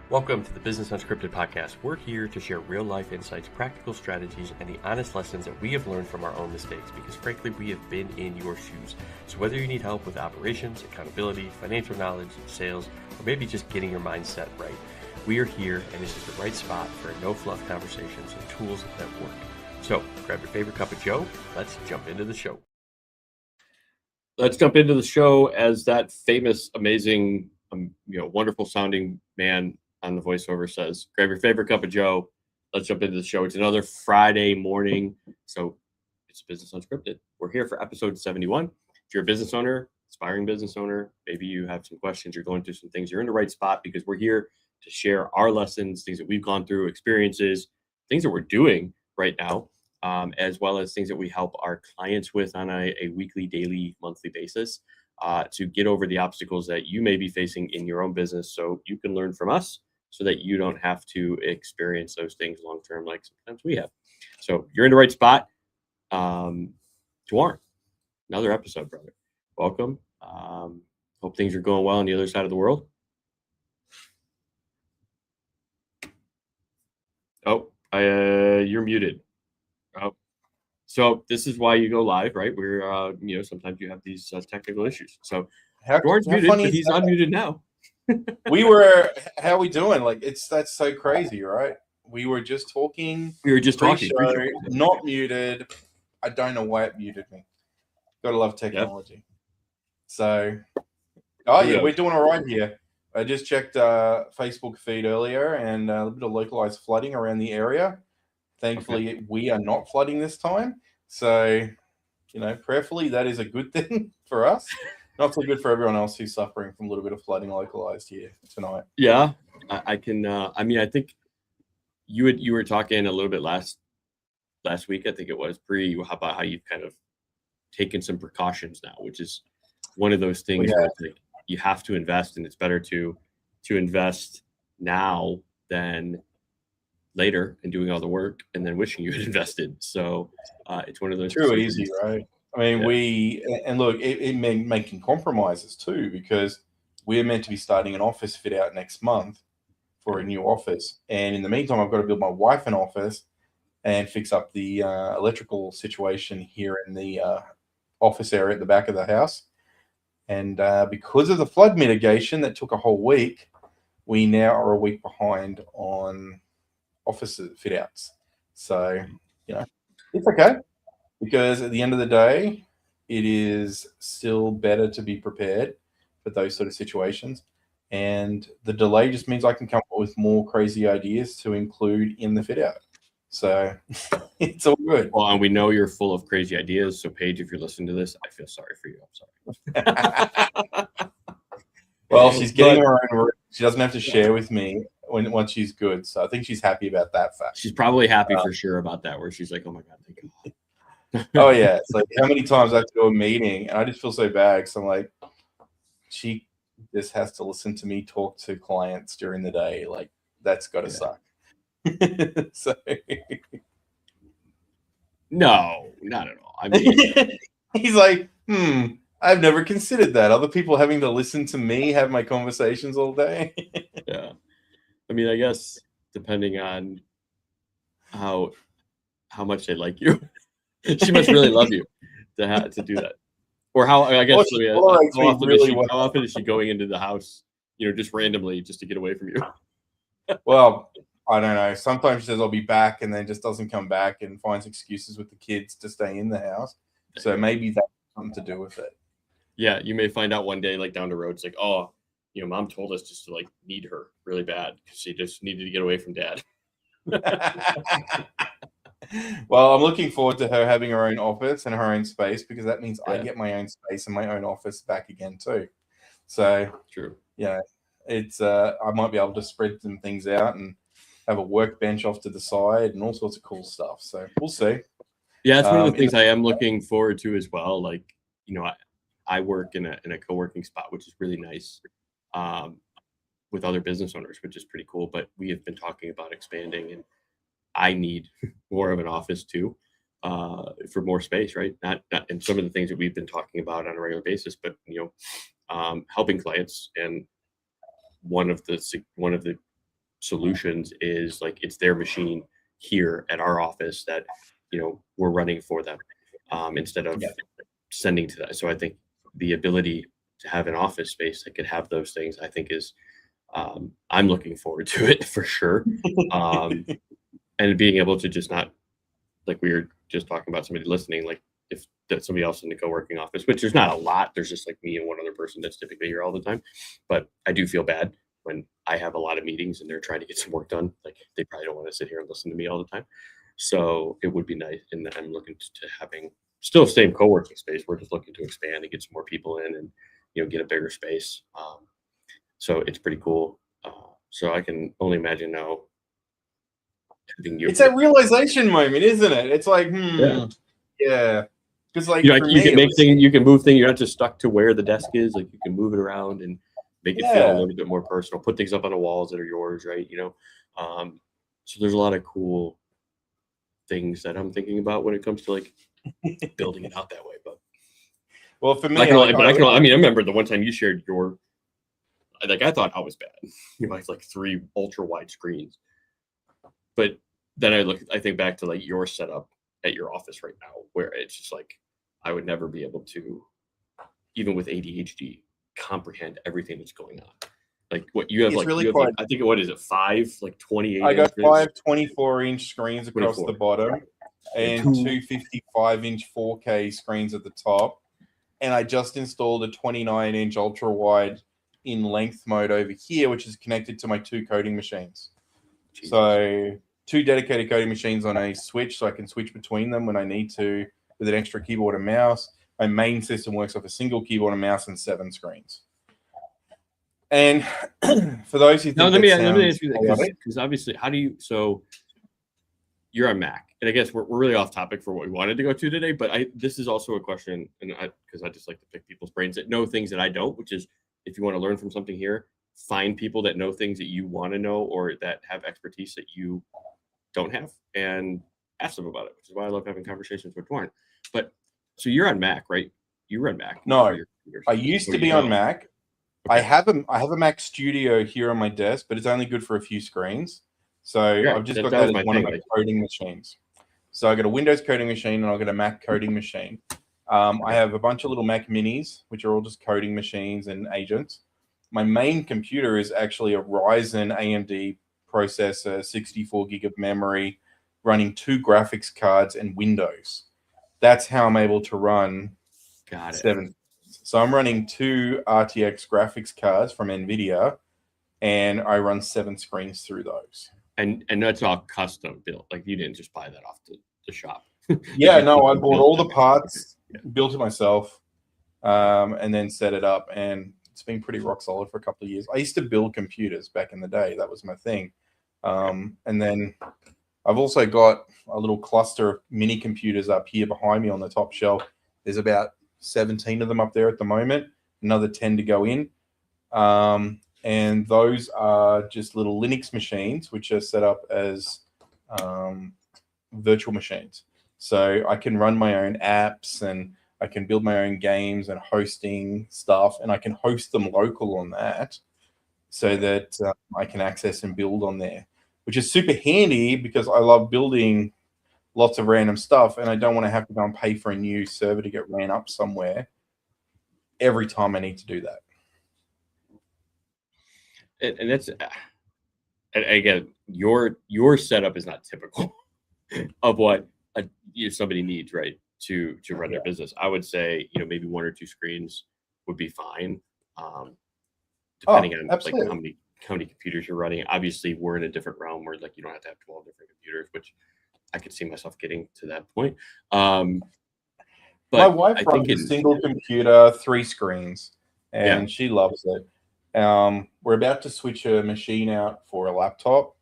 Welcome to the Business Unscripted podcast. We're here to share real-life insights, practical strategies, and the honest lessons that we have learned from our own mistakes because, frankly, we have been in your shoes. So whether you need help with operations, accountability, financial knowledge, sales, or maybe just getting your mindset right, we are here, and this is the right spot for no-fluff conversations and tools that work. So grab your favorite cup of joe. Let's jump into the show. Let's jump into the show as that famous, amazing, wonderful-sounding man on the voiceover says, grab your favorite cup of joe. Let's jump into the show. It's another Friday morning, so it's Business Unscripted. We're here for episode 71. If you're a business owner, aspiring business owner, maybe you have some questions, you're going through some things, you're in the right spot because we're here to share our lessons, things that we've gone through, experiences, things that we're doing right now, as well as things that we help our clients with on a weekly, daily, monthly basis to get over the obstacles that you may be facing in your own business so you can learn from us so that you don't have to experience those things long-term like sometimes we have. So you're in the right spot. Duarne, another episode, brother. Welcome. Hope things are going well on the other side of the world. Oh, you're muted. Oh, so this is why you go live, right? We're, sometimes you have these technical issues. So Duarne's muted, but he's unmuted now. How are we doing? That's so crazy, right? We were just talking. Pre-show, not muted. I don't know why it muted me. Gotta love technology. Yep. So, we're doing all right here. I just checked Facebook feed earlier and a bit of localized flooding around the area. Thankfully, we are not flooding this time. So, prayerfully, that is a good thing for us. Not so good for everyone else who's suffering from a little bit of flooding localized here tonight. Yeah, I can. I think you were talking a little bit last week. I think it was about how you've kind of taken some precautions now, which is one of those things where it's like you have to invest, and it's better to invest now than later and doing all the work and then wishing you had invested. So it's one of those too easy, right? I mean, it meant making compromises too, because we're meant to be starting an office fit out next month for a new office. And in the meantime, I've got to build my wife an office and fix up the electrical situation here in the office area at the back of the house. And because of the flood mitigation that took a whole week, we now are a week behind on office fit outs. So, it's okay. Because at the end of the day, it is still better to be prepared for those sort of situations. And the delay just means I can come up with more crazy ideas to include in the fit out. So it's all good. Well, and we know you're full of crazy ideas. So Paige, if you're listening to this, I feel sorry for you. I'm sorry. Well, she's getting her own room. She doesn't have to share with me once she's good. So I think she's happy about that fact. She's probably happy for sure about that, where she's like, oh my God, thank you. Oh yeah, it's like how many times I have to go to a meeting and I just feel so bad because I'm like, she just has to listen to me talk to clients during the day. Like that's got to suck. So no, not at all. I mean, he's like, I've never considered that. Other people having to listen to me have my conversations all day. Yeah, I mean, I guess depending on how much they like you. She must really love you to do that. Or how often is she going into the house, just randomly just to get away from you? Well, I don't know. Sometimes she says I'll be back and then just doesn't come back and finds excuses with the kids to stay in the house. So maybe that's something to do with it. Yeah, you may find out one day, like down the road, it's like, oh, mom told us just to need her really bad because she just needed to get away from dad. Well, I'm looking forward to her having her own office and her own space because that means I get my own space and my own office back again too. So true. Yeah, it's I might be able to spread some things out and have a workbench off to the side and all sorts of cool stuff. So we'll see. Yeah, it's one of the things I am looking forward to as well. Like, I work in a co-working spot, which is really nice, with other business owners, which is pretty cool. But we have been talking about expanding, and I need more of an office too, for more space, right? Not and some of the things that we've been talking about on a regular basis, but helping clients, and one of the solutions is like it's their machine here at our office that we're running for them instead of sending to that. So I think the ability to have an office space that could have those things, I think is I'm looking forward to it for sure. And being able to just not, like we were just talking about somebody listening, like if that's somebody else in the co-working office, which there's not a lot, there's just like me and one other person that's typically here all the time. But I do feel bad when I have a lot of meetings and they're trying to get some work done. Like they probably don't want to sit here and listen to me all the time. So it would be nice. And I'm looking to having still same co-working space. We're just looking to expand and get some more people in and, get a bigger space. So it's pretty cool. So I can only imagine now. It's a realization moment, isn't it? It's like, yeah. Because like you can make things, you can move things. You're not just stuck to where the desk is. Like you can move it around and make it feel a little bit more personal. Put things up on the walls that are yours, right? So there's a lot of cool things that I'm thinking about when it comes to like building it out that way. But well, for me, I remember the one time you shared your, like I thought I was bad. You have like 3 ultra wide screens, but then I think back to like your setup at your office right now, where it's just like I would never be able to, even with ADHD, comprehend everything that's going on. Like what you have, it's like really you have like, I think what is it, 5 like 28? I got 5 24-inch screens across 24. The bottom, and 2 55-inch 4K screens at the top. And I just installed a 29-inch ultra wide in length mode over here, which is connected to my 2 coding machines. Jesus. So 2 dedicated coding machines on a switch, so I can switch between them when I need to with an extra keyboard and mouse. My main system works off a single keyboard and mouse and 7 screens. And for those who think let me ask you that, because obviously, so you're on Mac, and I guess we're really off topic for what we wanted to go to today, but this is also a question, and because I just like to pick people's brains that know things that I don't, which is if you want to learn from something here, find people that know things that you want to know or that have expertise that you don't have and ask them about it, which is why I love having conversations with Duarne. But so you're on Mac, right? You run Mac. No, I used to be on Mac. Okay. I have a Mac Studio here on my desk, but it's only good for a few screens. So I've just got that as one of my coding machines. So I got a Windows coding machine and I've got a Mac coding machine. I have a bunch of little Mac Minis, which are all just coding machines and agents. My main computer is actually a Ryzen AMD processor, 64 gig of memory, running 2 graphics cards and Windows. That's how I'm able to run 7. So I'm running 2 RTX graphics cards from NVIDIA, and I run 7 screens through those. And that's all custom built. Like you didn't just buy that off the shop. Yeah, no, I bought all the parts, built it myself, and then set it up. And it's been pretty rock solid for a couple of years. I used to build computers back in the day. That was my thing. And then I've also got a little cluster of mini computers up here behind me on the top shelf. There's about 17 of them up there at the moment, another 10 to go in. And those are just little Linux machines, which are set up as virtual machines. So I can run my own apps and I can build my own games and hosting stuff, and I can host them local on that so that I can access and build on there, which is super handy because I love building lots of random stuff and I don't want to have to go and pay for a new server to get ran up somewhere every time I need to do that. And that's, and again, your setup is not typical of what somebody needs, right, to run their business. I would say, maybe 1 or 2 screens would be fine, depending on like how many computers you're running. Obviously, we're in a different realm where like you don't have to have 12 different computers, which I could see myself getting to that point. But my wife runs a single computer, 3 screens, and she loves it. We're about to switch a machine out for a laptop,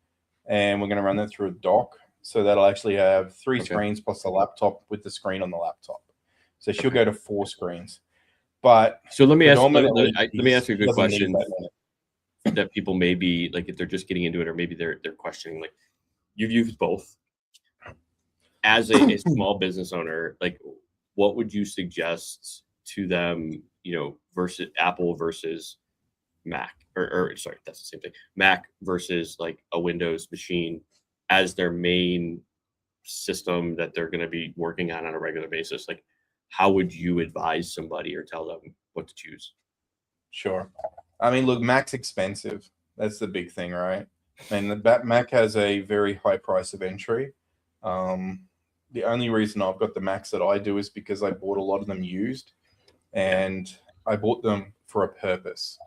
and we're going to run that through a dock. So that'll actually have 3 screens plus a laptop with the screen on the laptop. So she'll go to 4 screens. But so let me ask you a good question that people may be like, if they're just getting into it, or maybe they're questioning, like you've used both as a small business owner, like what would you suggest to them, versus Apple versus Mac, or sorry, that's the same thing. Mac versus like a Windows machine as their main system that they're going to be working on a regular basis. Like, how would you advise somebody or tell them what to choose? Sure. I mean, look, Mac's expensive. That's the big thing, right? I mean, the Mac has a very high price of entry. The only reason I've got the Macs that I do is because I bought a lot of them used, and I bought them for a purpose.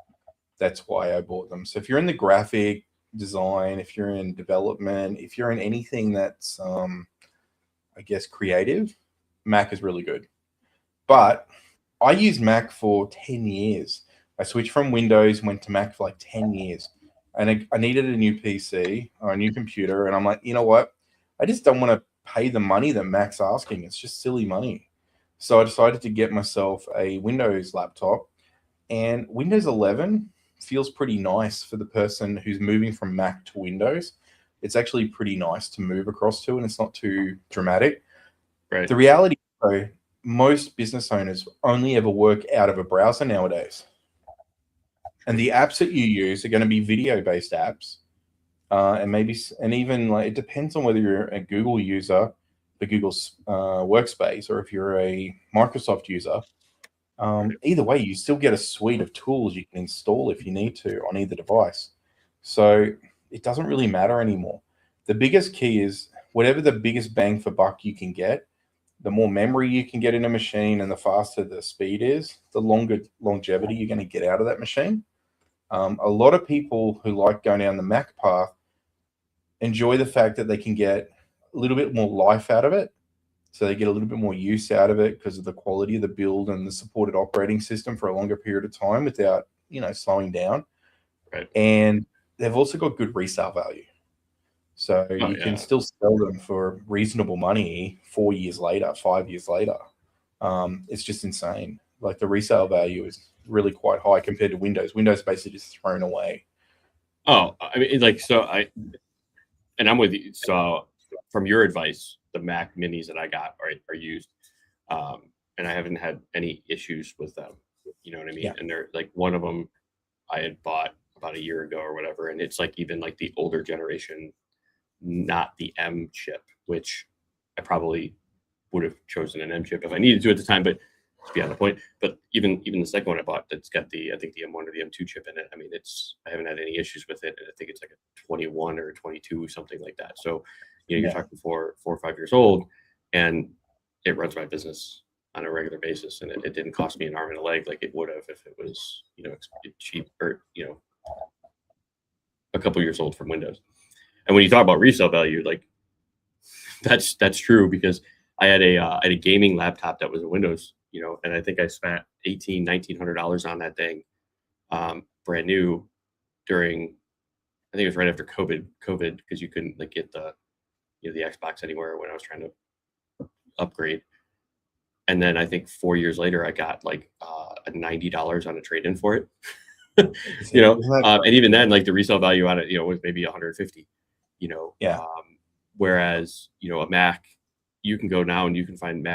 That's why I bought them. So if you're in the graphic design, if you're in development, if you're in anything that's, I guess, creative, Mac is really good. But I used Mac for 10 years. I switched from Windows, went to Mac for like 10 years. And I needed a new PC or a new computer. And I'm like, you know what? I just don't want to pay the money that Mac's asking. It's just silly money. So I decided to get myself a Windows laptop. And Windows 11 feels pretty nice for the person who's moving from Mac to Windows. It's actually pretty nice to move across to, and it's not too dramatic. Right. The reality, though, most business owners only ever work out of a browser nowadays. And the apps that you use are going to be video-based apps. And even like, it depends on whether you're a Google user, the Google's Workspace, or if you're a Microsoft user. Either way, you still get a suite of tools you can install if you need to on either device. So it doesn't really matter anymore. The biggest key is whatever the biggest bang for buck you can get, the more memory you can get in a machine and the faster the speed is, the longer longevity you're going to get out of that machine. A lot of people who like going down the Mac path enjoy the fact that they can get a little bit more life out of it. So they get a little bit more use out of it because of the quality of the build and the supported operating system for a longer period of time without, slowing down. Right. And they've also got good resale value. So you can still sell them for reasonable money 4 years later, 5 years later. It's just insane. Like the resale value is really quite high compared to Windows. Windows basically just thrown away. Oh, I mean, and I'm with you. So from your advice, the Mac minis that I got are used. And I haven't had any issues with them. You know what I mean? Yeah. And they're like, one of them I had bought about a year ago or whatever. And it's like even like the older generation, not the M chip, which I probably would have chosen an M chip if I needed to at the time, but it's beyond the point. But even the second one I bought, that's got I think the M1 or the M2 chip in it. I mean, I haven't had any issues with it. And I think it's like a 21 or a 22, something like that. So, you're talking 4 or 5 years old, and it runs my business on a regular basis. And it didn't cost me an arm and a leg like it would have if it was, cheap or, a couple years old from Windows. And when you talk about resale value, like that's true, because I had a gaming laptop that was a Windows, and I think I spent $1,900 on that thing, brand new during, I think it was right after COVID, because you couldn't like get the Xbox anywhere when I was trying to upgrade. And then I think 4 years later, I got like a $90 on a trade-in for it. And even then, like the resale value on it, was maybe 150. Whereas a Mac, you can go now and you can find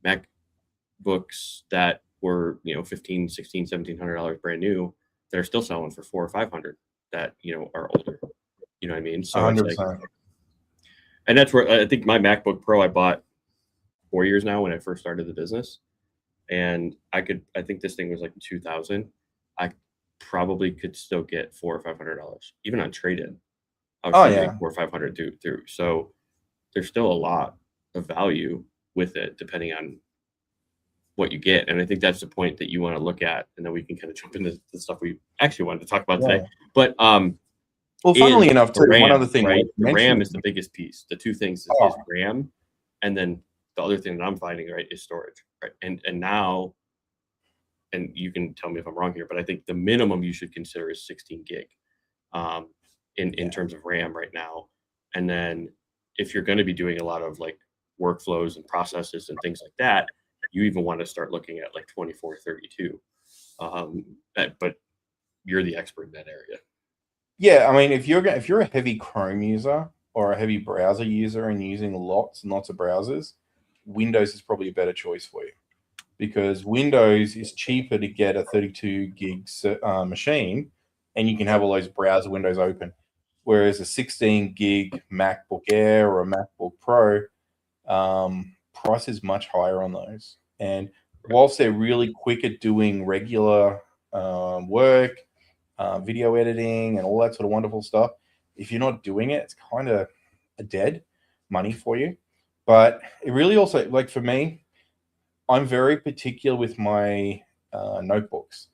MacBooks that were $1,500, $1,600, $1,700 brand new that are still selling for $400 or $500 that are older. You know what I mean? So 100%. It's like, and that's where I think my MacBook Pro I bought 4 years now when I first started the business, and I think this thing was like $2,000. I probably could still get $400 or $500 even on trade-in. I was getting $400 or $500 through. So there's still a lot of value with it, depending on what you get. And I think that's the point that you want to look at, and then we can kind of jump into the stuff we actually wanted to talk about today. But well, funnily enough, too, RAM, one other thing, right? The RAM is the biggest piece. The two things is RAM, and then the other thing that I'm finding, right, is storage, right? And now, and you can tell me if I'm wrong here, but I think the minimum you should consider is 16 gig in terms of RAM right now. And then if you're going to be doing a lot of like workflows and processes and things like that, you even want to start looking at like 24, 32. But you're the expert in that area. Yeah, I mean, if you're a heavy Chrome user or a heavy browser user and using lots and lots of browsers, Windows is probably a better choice for you, because Windows is cheaper to get a 32 gig machine and you can have all those browser windows open. Whereas a 16 gig MacBook Air or a MacBook Pro, price is much higher on those. And whilst they're really quick at doing regular work, video editing, and all that sort of wonderful stuff, if you're not doing it, it's kind of a dead money for you. But it really also, like for me, I'm very particular with my notebooks.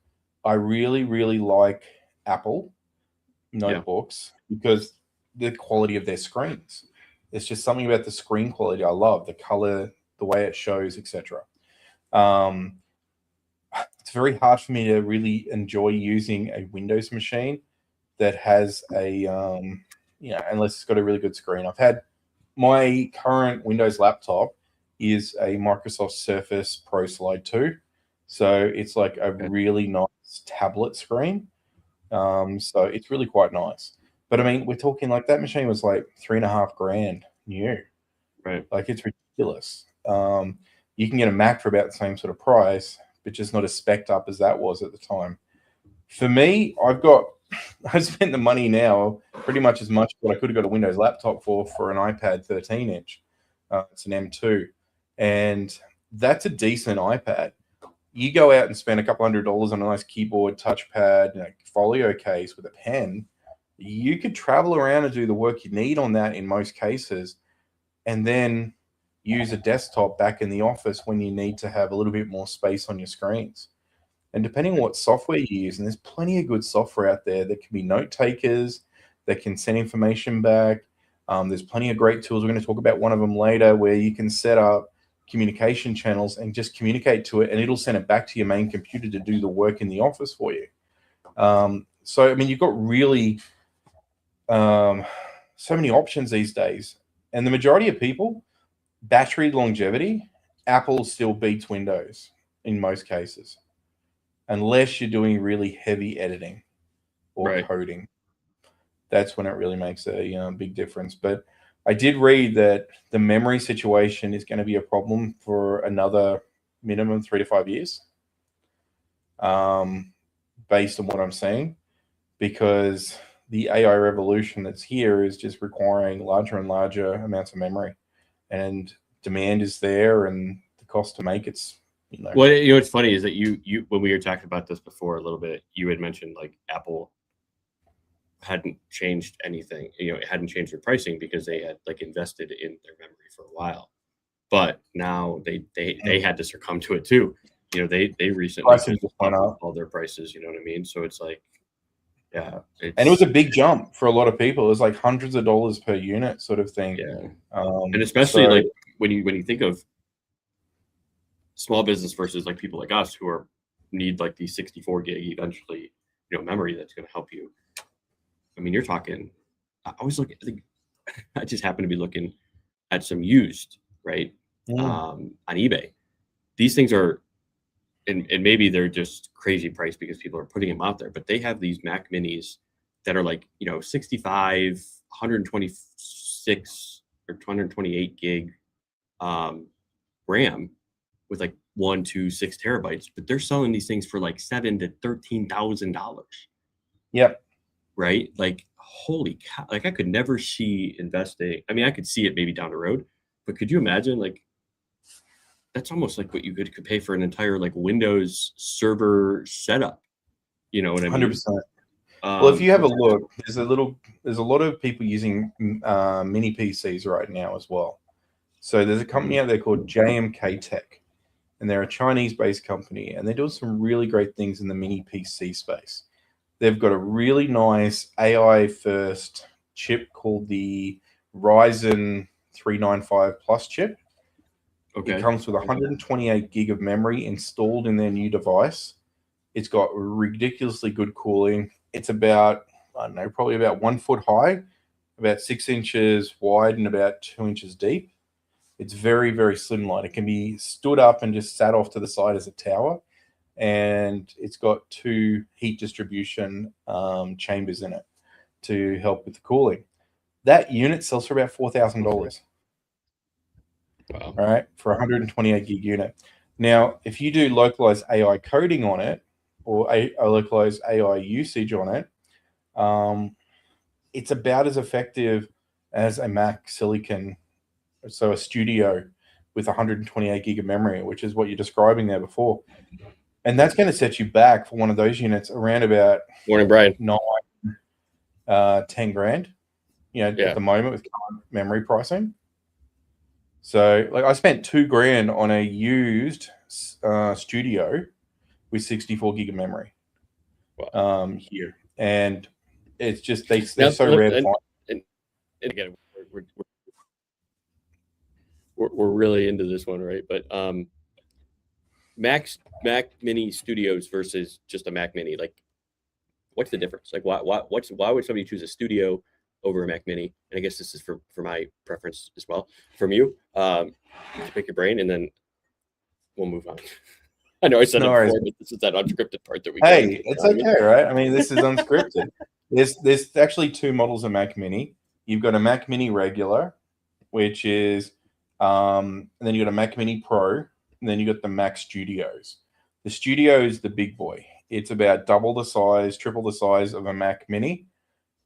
I really, really like Apple notebooks because the quality of their screens. It's just something about the screen quality I love, the color, the way it shows, etc. It's very hard for me to really enjoy using a Windows machine that has a, unless it's got a really good screen. I've had my current Windows laptop is a Microsoft Surface Pro Slide 2. So it's like a really nice tablet screen. So it's really quite nice. But I mean, we're talking like that machine was like $3,500 new. Right. Like it's ridiculous. You can get a Mac for about the same sort of price, but just not as spec'd up as that was at the time. For me, I've spent the money now pretty much as much as what I could have got a Windows laptop for an iPad 13-inch. It's an M2. And that's a decent iPad. You go out and spend a couple $100 on a nice keyboard, touchpad, folio case with a pen, you could travel around and do the work you need on that in most cases, and then use a desktop back in the office when you need to have a little bit more space on your screens. And depending on what software you use, and there's plenty of good software out there that can be note takers, that can send information back. There's plenty of great tools. We're going to talk about one of them later where you can set up communication channels and just communicate to it, and it'll send it back to your main computer to do the work in the office for you. So, I mean, you've got really so many options these days. And the majority of people, battery longevity, Apple still beats Windows in most cases, unless you're doing really heavy editing or coding. That's when it really makes a big difference. But I did read that the memory situation is going to be a problem for another minimum 3 to 5 years, based on what I'm seeing, because the AI revolution that's here is just requiring larger and larger amounts of memory, and demand is there, and the cost to make it's. Well, what's funny is that you when we were talking about this before a little bit, you had mentioned like Apple hadn't changed anything. It hadn't changed their pricing because they had like invested in their memory for a while, but now they had to succumb to it too. They recently just upped all their prices. You know what I mean? So it's like, yeah, and it was a big jump for a lot of people. It was like hundreds of dollars per unit, sort of thing. Yeah, and especially like when you think of small business versus like people like us who need like the 64 gig eventually, memory that's going to help you. I mean, you're talking. I just happened to be looking at some used, right, on eBay. These things are, and maybe they're just crazy price because people are putting them out there, but they have these Mac Minis that are like 65, 126 or 228 gig RAM with like 1, 2, 6 terabytes, but they're selling these things for like $7,000 to $13,000. Yep. Right? Like, holy cow. Like, I could never see investing. I mean, I could see it maybe down the road, but could you imagine, like, that's almost like what you could pay for an entire like Windows server setup. You know what I mean? 100%. Well, if you have a look, there's a lot of people using mini PCs right now as well. So there's a company out there called JMK Tech, and they're a Chinese-based company, and they're doing some really great things in the mini PC space. They've got a really nice AI-first chip called the Ryzen 395 Plus chip. Okay. It comes with 128 gig of memory installed in their new device. It's got ridiculously good cooling. It's about, probably about 1 foot high, about 6 inches wide, and about 2 inches deep. It's very, very slimline. It can be stood up and just sat off to the side as a tower. And it's got 2 heat distribution chambers in it to help with the cooling. That unit sells for about $4,000. Wow. Right, for a 128 gig unit. Now, if you do localized AI coding on it, or a localized AI usage on it, It's about as effective as a Mac Silicon, so a Studio with 128 gig of memory, which is what you're describing there before. And that's going to set you back for one of those units around about Morning, Brian. 10 grand, at the moment with current memory pricing. So like I spent 2 grand on a used Studio with 64 gig of memory here. And it's just, they're so rare to find. And again, we're really into this one, right? But Mac Mini Studios versus just a Mac Mini, like, what's the difference? Like, why would somebody choose a Studio over a Mac Mini? And I guess this is for my preference as well. From you, to pick your brain, and then we'll move on. I know I said it before, but this is that unscripted part that we. Hey, it's okay, right? I mean, this is unscripted. There's actually 2 models of Mac Mini. You've got a Mac Mini regular, which is, and then you got a Mac Mini Pro, and then you got the Mac Studios. The Studio is the big boy. It's about double the size, triple the size of a Mac Mini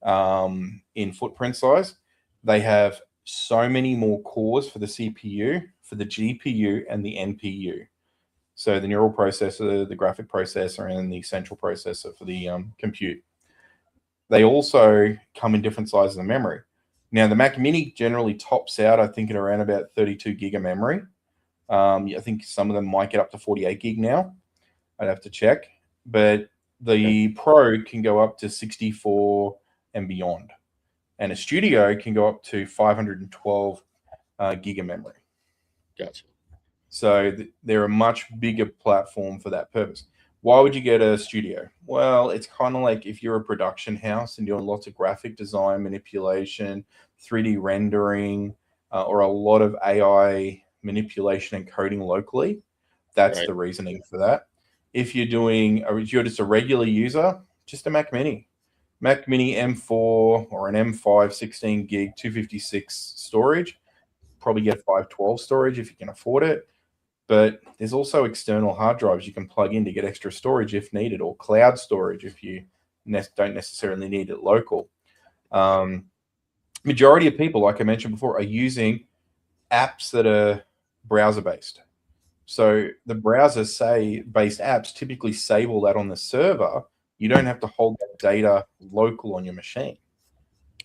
in footprint size. They have so many more cores for the CPU, for the GPU, and the NPU. So the neural processor, the graphic processor, and the central processor for the compute. They also come in different sizes of memory. Now, the Mac Mini generally tops out, I think, at around about 32 gig of memory. I think some of them might get up to 48 gig now. I'd have to check. But the Pro can go up to 64 and beyond. And a Studio can go up to 512 gig of memory. Gotcha. So they're a much bigger platform for that purpose. Why would you get a Studio? Well, it's kind of like if you're a production house and doing lots of graphic design, manipulation, 3D rendering, or a lot of AI manipulation and coding locally. That's the reasoning for that. If you're just a regular user, just a Mac Mini. Mac Mini M4 or an M5 16 gig 256 storage. Probably get 512 storage if you can afford it. But there's also external hard drives you can plug in to get extra storage if needed, or cloud storage if you don't necessarily need it local. Majority of people, like I mentioned before, are using apps that are browser-based. So the browser-based apps typically save all that on the server. You don't have to hold that data local on your machine.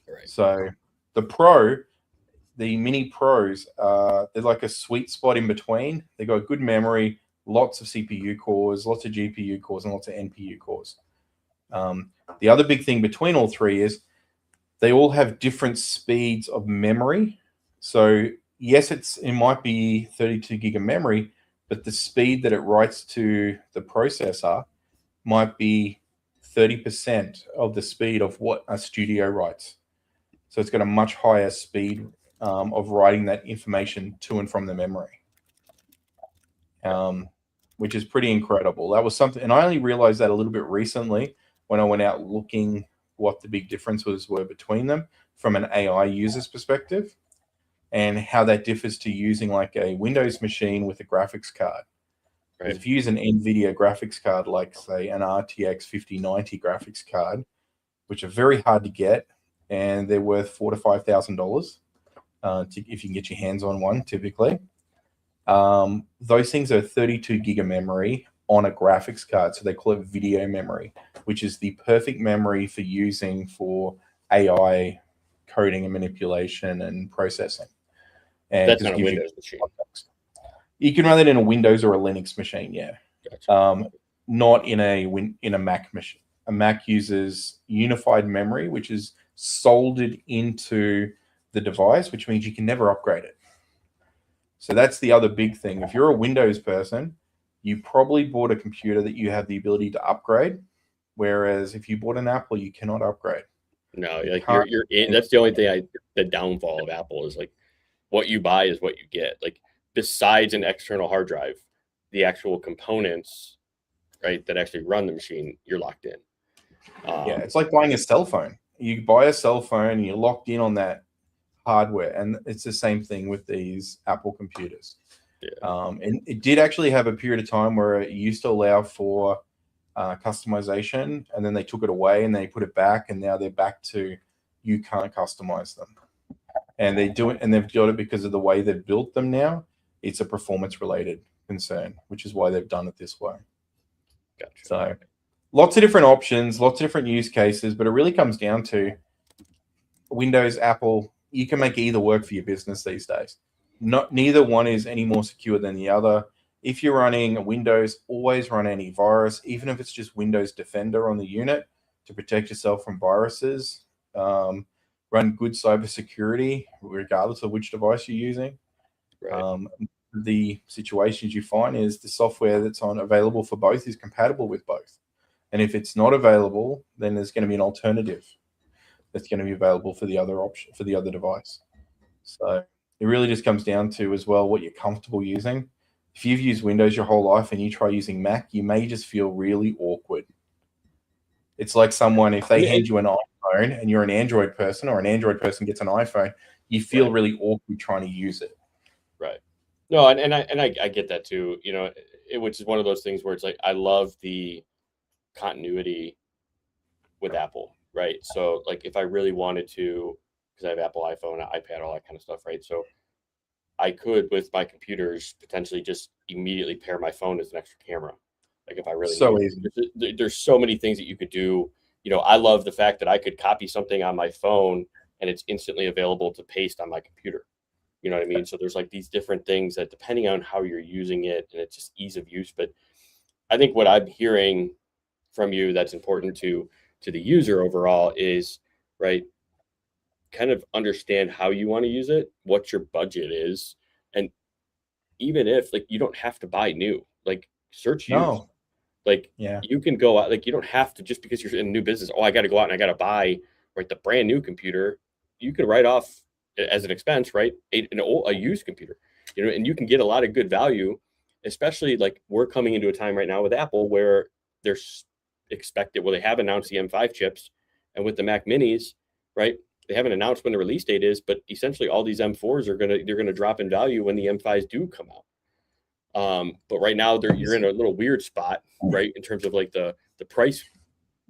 Right. So the Mini Pros, they're like a sweet spot in between. They've got good memory, lots of CPU cores, lots of GPU cores, and lots of NPU cores. The other big thing between all three is they all have different speeds of memory. So yes, it might be 32 gig of memory, but the speed that it writes to the processor might be 30% of the speed of what a Studio writes. So it's got a much higher speed of writing that information to and from the memory, which is pretty incredible. That was something, and I only realized that a little bit recently when I went out looking what the big differences were between them from an AI user's perspective, and how that differs to using like a Windows machine with a graphics card. Right. If you use an NVIDIA graphics card, like say an RTX 5090 graphics card, which are very hard to get, and they're worth $4,000 to $5,000 if you can get your hands on one, typically. Those things are 32 gig of memory on a graphics card, so they call it video memory, which is the perfect memory for using for AI coding and manipulation and processing. And that's not a Windows machine. You can run it in a Windows or a Linux machine, yeah. Gotcha. Not in a Mac machine. A Mac uses unified memory, which is soldered into the device, which means you can never upgrade it. So that's the other big thing. If you're a Windows person, you probably bought a computer that you have the ability to upgrade, whereas if you bought an Apple, you cannot upgrade. No, like you're in. That's the only thing the downfall of Apple is, like, what you buy is what you get. Like, besides an external hard drive, the actual components, right, that actually run the machine, you're locked in. Yeah, it's like buying a cell phone. You buy a cell phone and you're locked in on that hardware, and it's the same thing with these Apple computers. Yeah. And it did actually have a period of time where it used to allow for customization, and then they took it away and they put it back, and now they're back to you can't customize them. And they do it, and they've got it because of the way they've built them now. It's a performance related concern, which is why they've done it this way. Gotcha. So lots of different options, lots of different use cases, but it really comes down to Windows, Apple. You can make either work for your business these days. Neither one is any more secure than the other. If you're running Windows, always run antivirus, even if it's just Windows Defender on the unit to protect yourself from viruses. Run good cybersecurity, regardless of which device you're using. Right. The situations you find is the software that's available for both is compatible with both. And if it's not available, then there's going to be an alternative that's going to be available for the other option, for the other device. So it really just comes down to as well what you're comfortable using. If you've used Windows your whole life and you try using Mac, you may just feel really awkward. It's like someone, if they hand you an iPhone and you're an Android person, or an Android person gets an iPhone, you feel really awkward trying to use it. Right. No, and I get that too. You know, which is one of those things where it's like I love the continuity with Apple, right? So like if I really wanted to, because I have Apple iPhone, iPad, all that kind of stuff, right? So I could, with my computers, potentially just immediately pair my phone as an extra camera. Like if I really so easy. There's so many things that you could do. You know, I love the fact that I could copy something on my phone and it's instantly available to paste on my computer. You know what I mean? So there's like these different things that depending on how you're using it, and it's just ease of use. But I think what I'm hearing from you that's important to the user overall is, right, kind of understand how you want to use it, what your budget is, and even if like you don't have to buy new, like search use. Like you can go out, like you don't have to, just because you're in a new business, oh, I got to go out and I got to buy the brand new computer. You can write off as an expense, right, a used computer, you know, and you can get a lot of good value, especially like we're coming into a time right now with Apple where they're expected, well, they have announced the M5 chips, and with the Mac Minis, right, they haven't announced when the release date is, but essentially all these M4s they're gonna drop in value when the M5s do come out. But right now you're in a little weird spot, right, in terms of like the price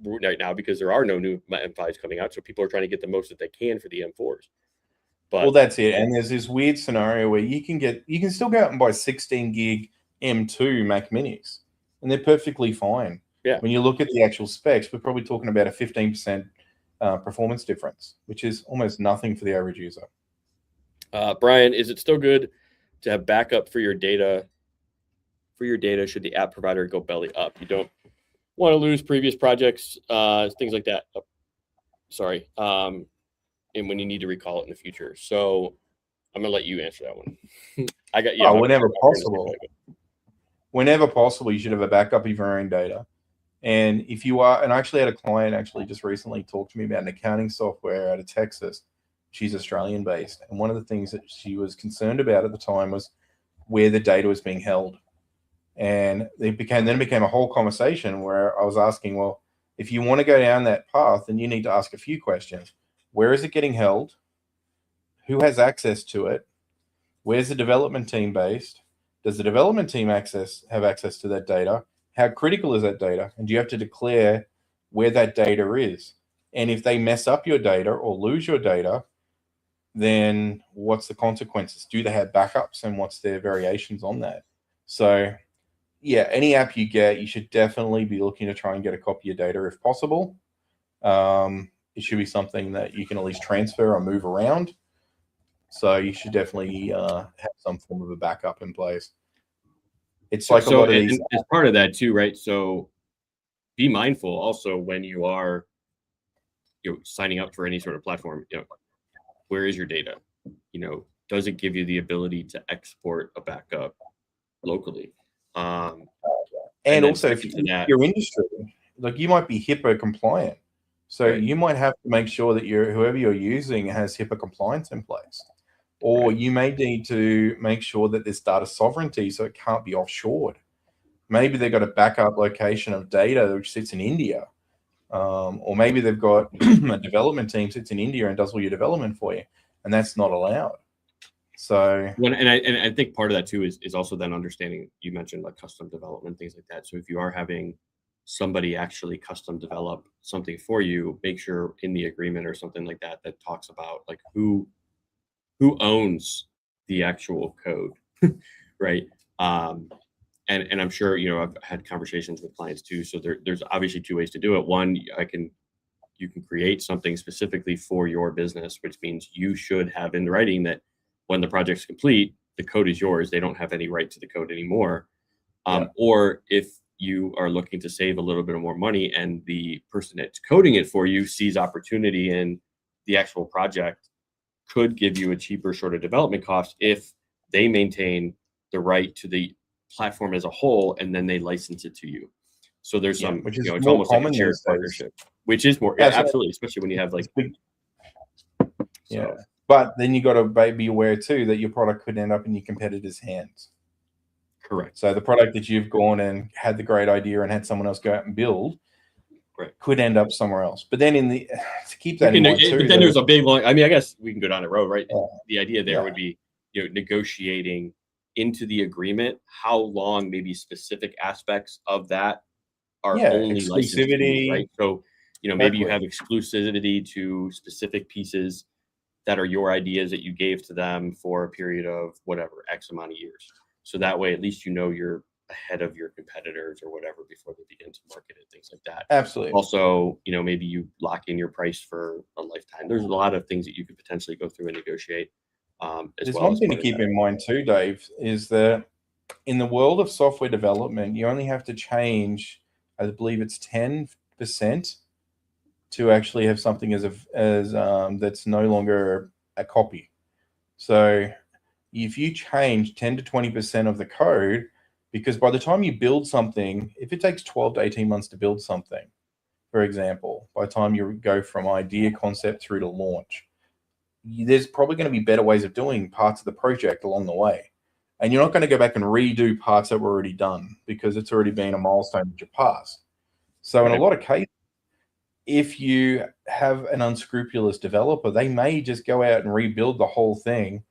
right now, because there are no new M5s coming out, so people are trying to get the most that they can for the M4s. But well, that's it. And there's this weird scenario where you can still go out and buy 16 gig M2 Mac Minis, and they're perfectly fine. Yeah. When you look at the actual specs, we're probably talking about a 15% performance difference, which is almost nothing for the average user. Brian, is it still good to have backup for your data? Should the app provider go belly up? You don't want to lose previous projects, things like that. Oh, sorry. And when you need to recall it in the future. So I'm gonna let you answer that one. I got whenever possible. Whenever possible, you should have a backup of your own data. And if you are, and I actually had a client just recently talk to me about an accounting software out of Texas. She's Australian based, and one of the things that she was concerned about at the time was where the data was being held. And it became a whole conversation where I was asking, well, if you want to go down that path, then you need to ask a few questions. Where is it getting held? Who has access to it? Where's the development team based? Does the development team have access to that data? How critical is that data? And do you have to declare where that data is? And if they mess up your data or lose your data, then what's the consequences? Do they have backups, and what's their variations on that? So yeah, any app you get, you should definitely be looking to try and get a copy of data if possible. It should be something that you can at least transfer or move around. So you should definitely have some form of a backup in place. It's like a lot of these. As part of that too, right? So be mindful also when you're signing up for any sort of platform. You know, where is your data? You know, does it give you the ability to export a backup locally? And also, if your industry, like you might be HIPAA compliant, so you might have to make sure that whoever you're using has HIPAA compliance in place, or you may need to make sure that there's data sovereignty, so it can't be offshored. Maybe they've got a backup location of data which sits in India, or maybe they've got a development team sits in India and does all your development for you, and that's not allowed. So, and I think part of that too is also then understanding. You mentioned like custom development, things like that. So if you are having somebody actually custom develop something for you, make sure in the agreement or something like that that talks about like who owns the actual code, right? And I'm sure, you know, I've had conversations with clients too. So there's obviously two ways to do it. One, you can create something specifically for your business, which means you should have in writing that when the project's complete, the code is yours. They don't have any right to the code anymore. Or if you are looking to save a little bit more money and the person that's coding it for you sees opportunity in the actual project, could give you a cheaper sort of development cost if they maintain the right to the platform as a whole and then they license it to you. So there's some, which is it's more almost like a common shared these days. partnership, which is more, absolutely, especially when you have like, But then you got to be aware too that your product could end up in your competitor's hands. Correct. So the product that you've gone and had the great idea and had someone else go out and build could end up somewhere else. But then to keep that in mind too. But then there's a big long, I mean, I guess we can go down the road, right? The idea there would be, you know, negotiating into the agreement how long maybe specific aspects of that are only exclusivity, right? So, you know, maybe you have exclusivity to specific pieces that are your ideas that you gave to them for a period of whatever, X amount of years. So that way, at least you know you're ahead of your competitors or whatever before they begin to market it, things like that. Absolutely. Also, you know, maybe you lock in your price for a lifetime. There's a lot of things that you could potentially go through and negotiate. There's one thing to keep in mind too, Dave, is that in the world of software development, you only have to change, I believe it's 10% to actually have something as that's no longer a copy. So if you change 10 to 20% of the code, because by the time you build something, if it takes 12 to 18 months to build something, for example, by the time you go from idea concept through to launch, there's probably going to be better ways of doing parts of the project along the way. And you're not going to go back and redo parts that were already done because it's already been a milestone that you passed. So in a lot of cases, if you have an unscrupulous developer, they may just go out and rebuild the whole thing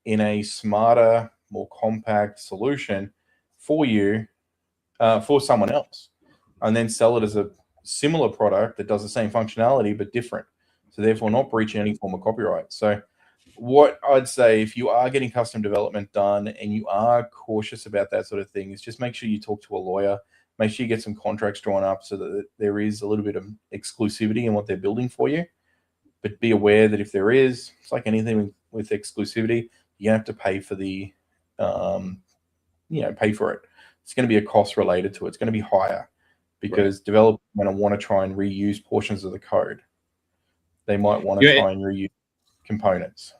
in a smarter, more compact solution for you, for someone else, and then sell it as a similar product that does the same functionality but different. So therefore not breaching any form of copyright. So what I'd say, if you are getting custom development done and you are cautious about that sort of thing, is just make sure you talk to a lawyer. Make sure you get some contracts drawn up so that there is a little bit of exclusivity in what they're building for you. But be aware that if there is, it's like anything with exclusivity, you have to pay for the, pay for it. It's going to be a cost related to it. It's going to be higher because developers are going to want to try and reuse portions of the code. They might want to try and reuse components.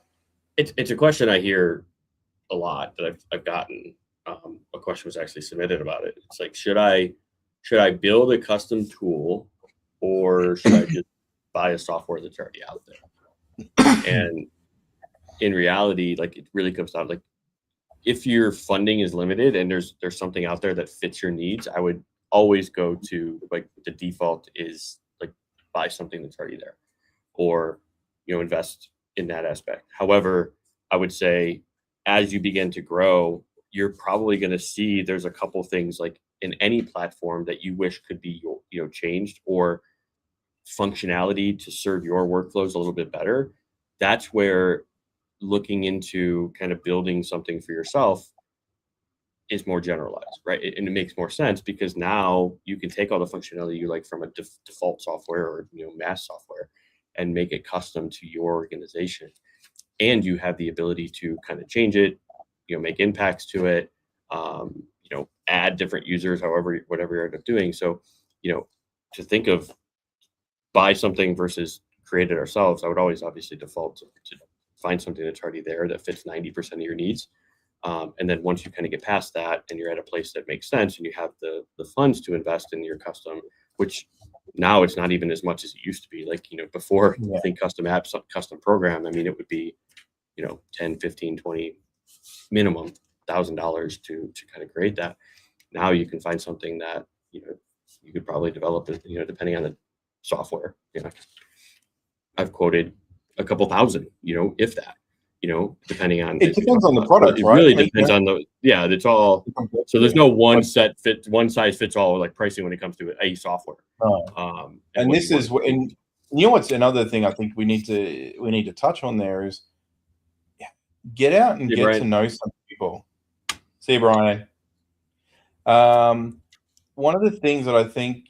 It's a question I hear a lot that I've gotten. A question was actually submitted about it. It's like, should I build a custom tool or should I just buy a software that's already out there? And in reality, like it really comes down, like if your funding is limited and there's something out there that fits your needs, I would always go to, like, the default is like buy something that's already there or, you know, invest in that aspect. However, I would say as you begin to grow, you're probably going to see there's a couple things like in any platform that you wish could be, you know, changed or functionality to serve your workflows a little bit better. That's where looking into kind of building something for yourself is more generalized, right? And it makes more sense because now you can take all the functionality you like from a default software or, you know, mass software and make it custom to your organization. And you have the ability to kind of change it, you know, make impacts to it, you know, add different users, whatever you end up doing. So, you know, to think of buy something versus create it ourselves, I would always obviously default to find something that's already there that fits 90% of your needs. And then once you kind of get past that and you're at a place that makes sense and you have the funds to invest in your custom, which now it's not even as much as it used to be. Like, you know, before I think custom apps, custom program, I mean, it would be, you know, 10, 15, 20 minimum $1,000 to kind of create that. Now you can find something that, you know, you could probably develop it, you know, depending on the software. You know, I've quoted a couple thousand, you know, if that. depending on it depends on the product, it right? really depends on it's all. So there's no one size fits all like pricing when it comes to a software. And this is and you know what's another thing I think we need to touch on there is get out and get to know some people. See you, Brian. One of the things that I think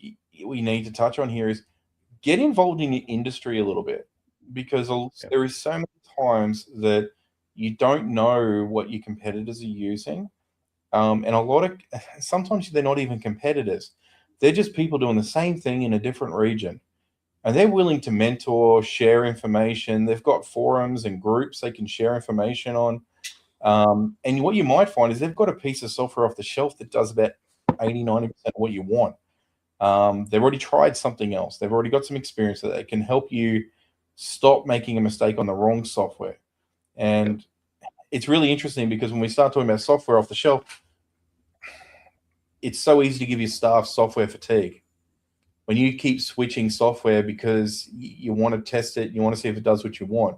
we need to touch on here is get involved in your industry a little bit, because there is so many times that you don't know what your competitors are using. And sometimes they're not even competitors. They're just people doing the same thing in a different region. And they're willing to mentor, share information. They've got forums and groups they can share information on. And what you might find is they've got a piece of software off the shelf that does about 80-90% of what you want. They've already tried something else. They've already got some experience that can help you stop making a mistake on the wrong software. And it's really interesting because when we start talking about software off the shelf, it's so easy to give your staff software fatigue. When you keep switching software because you want to test it, you want to see if it does what you want,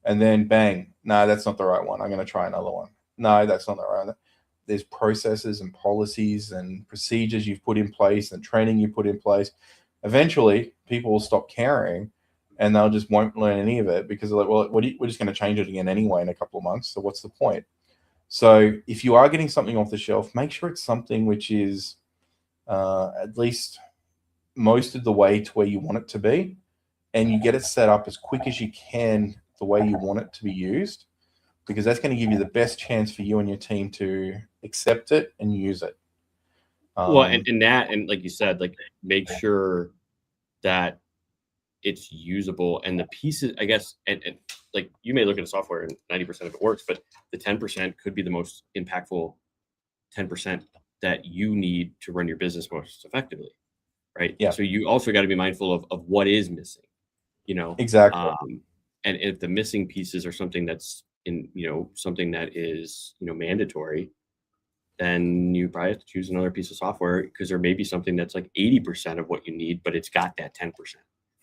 and then bang, no, that's not the right one. I'm going to try another one. No, that's not the right one. There's processes and policies and procedures you've put in place and training you put in place. Eventually, people will stop caring and they'll just won't learn any of it because they're like, well, we're just going to change it again anyway in a couple of months. So what's the point? So if you are getting something off the shelf, make sure it's something which is at least most of the way to where you want it to be, and you get it set up as quick as you can the way you want it to be used, because that's going to give you the best chance for you and your team to accept it and use it. And like you said, like make sure that it's usable and the pieces, I guess, and like you may look at a software and 90% of it works, but the 10% could be the most impactful 10% that you need to run your business most effectively, right? Yeah. So you also got to be mindful of what is missing, Exactly. And if the missing pieces are something that's something that is mandatory, then you probably have to choose another piece of software because there may be something that's like 80% of what you need, but it's got that 10%.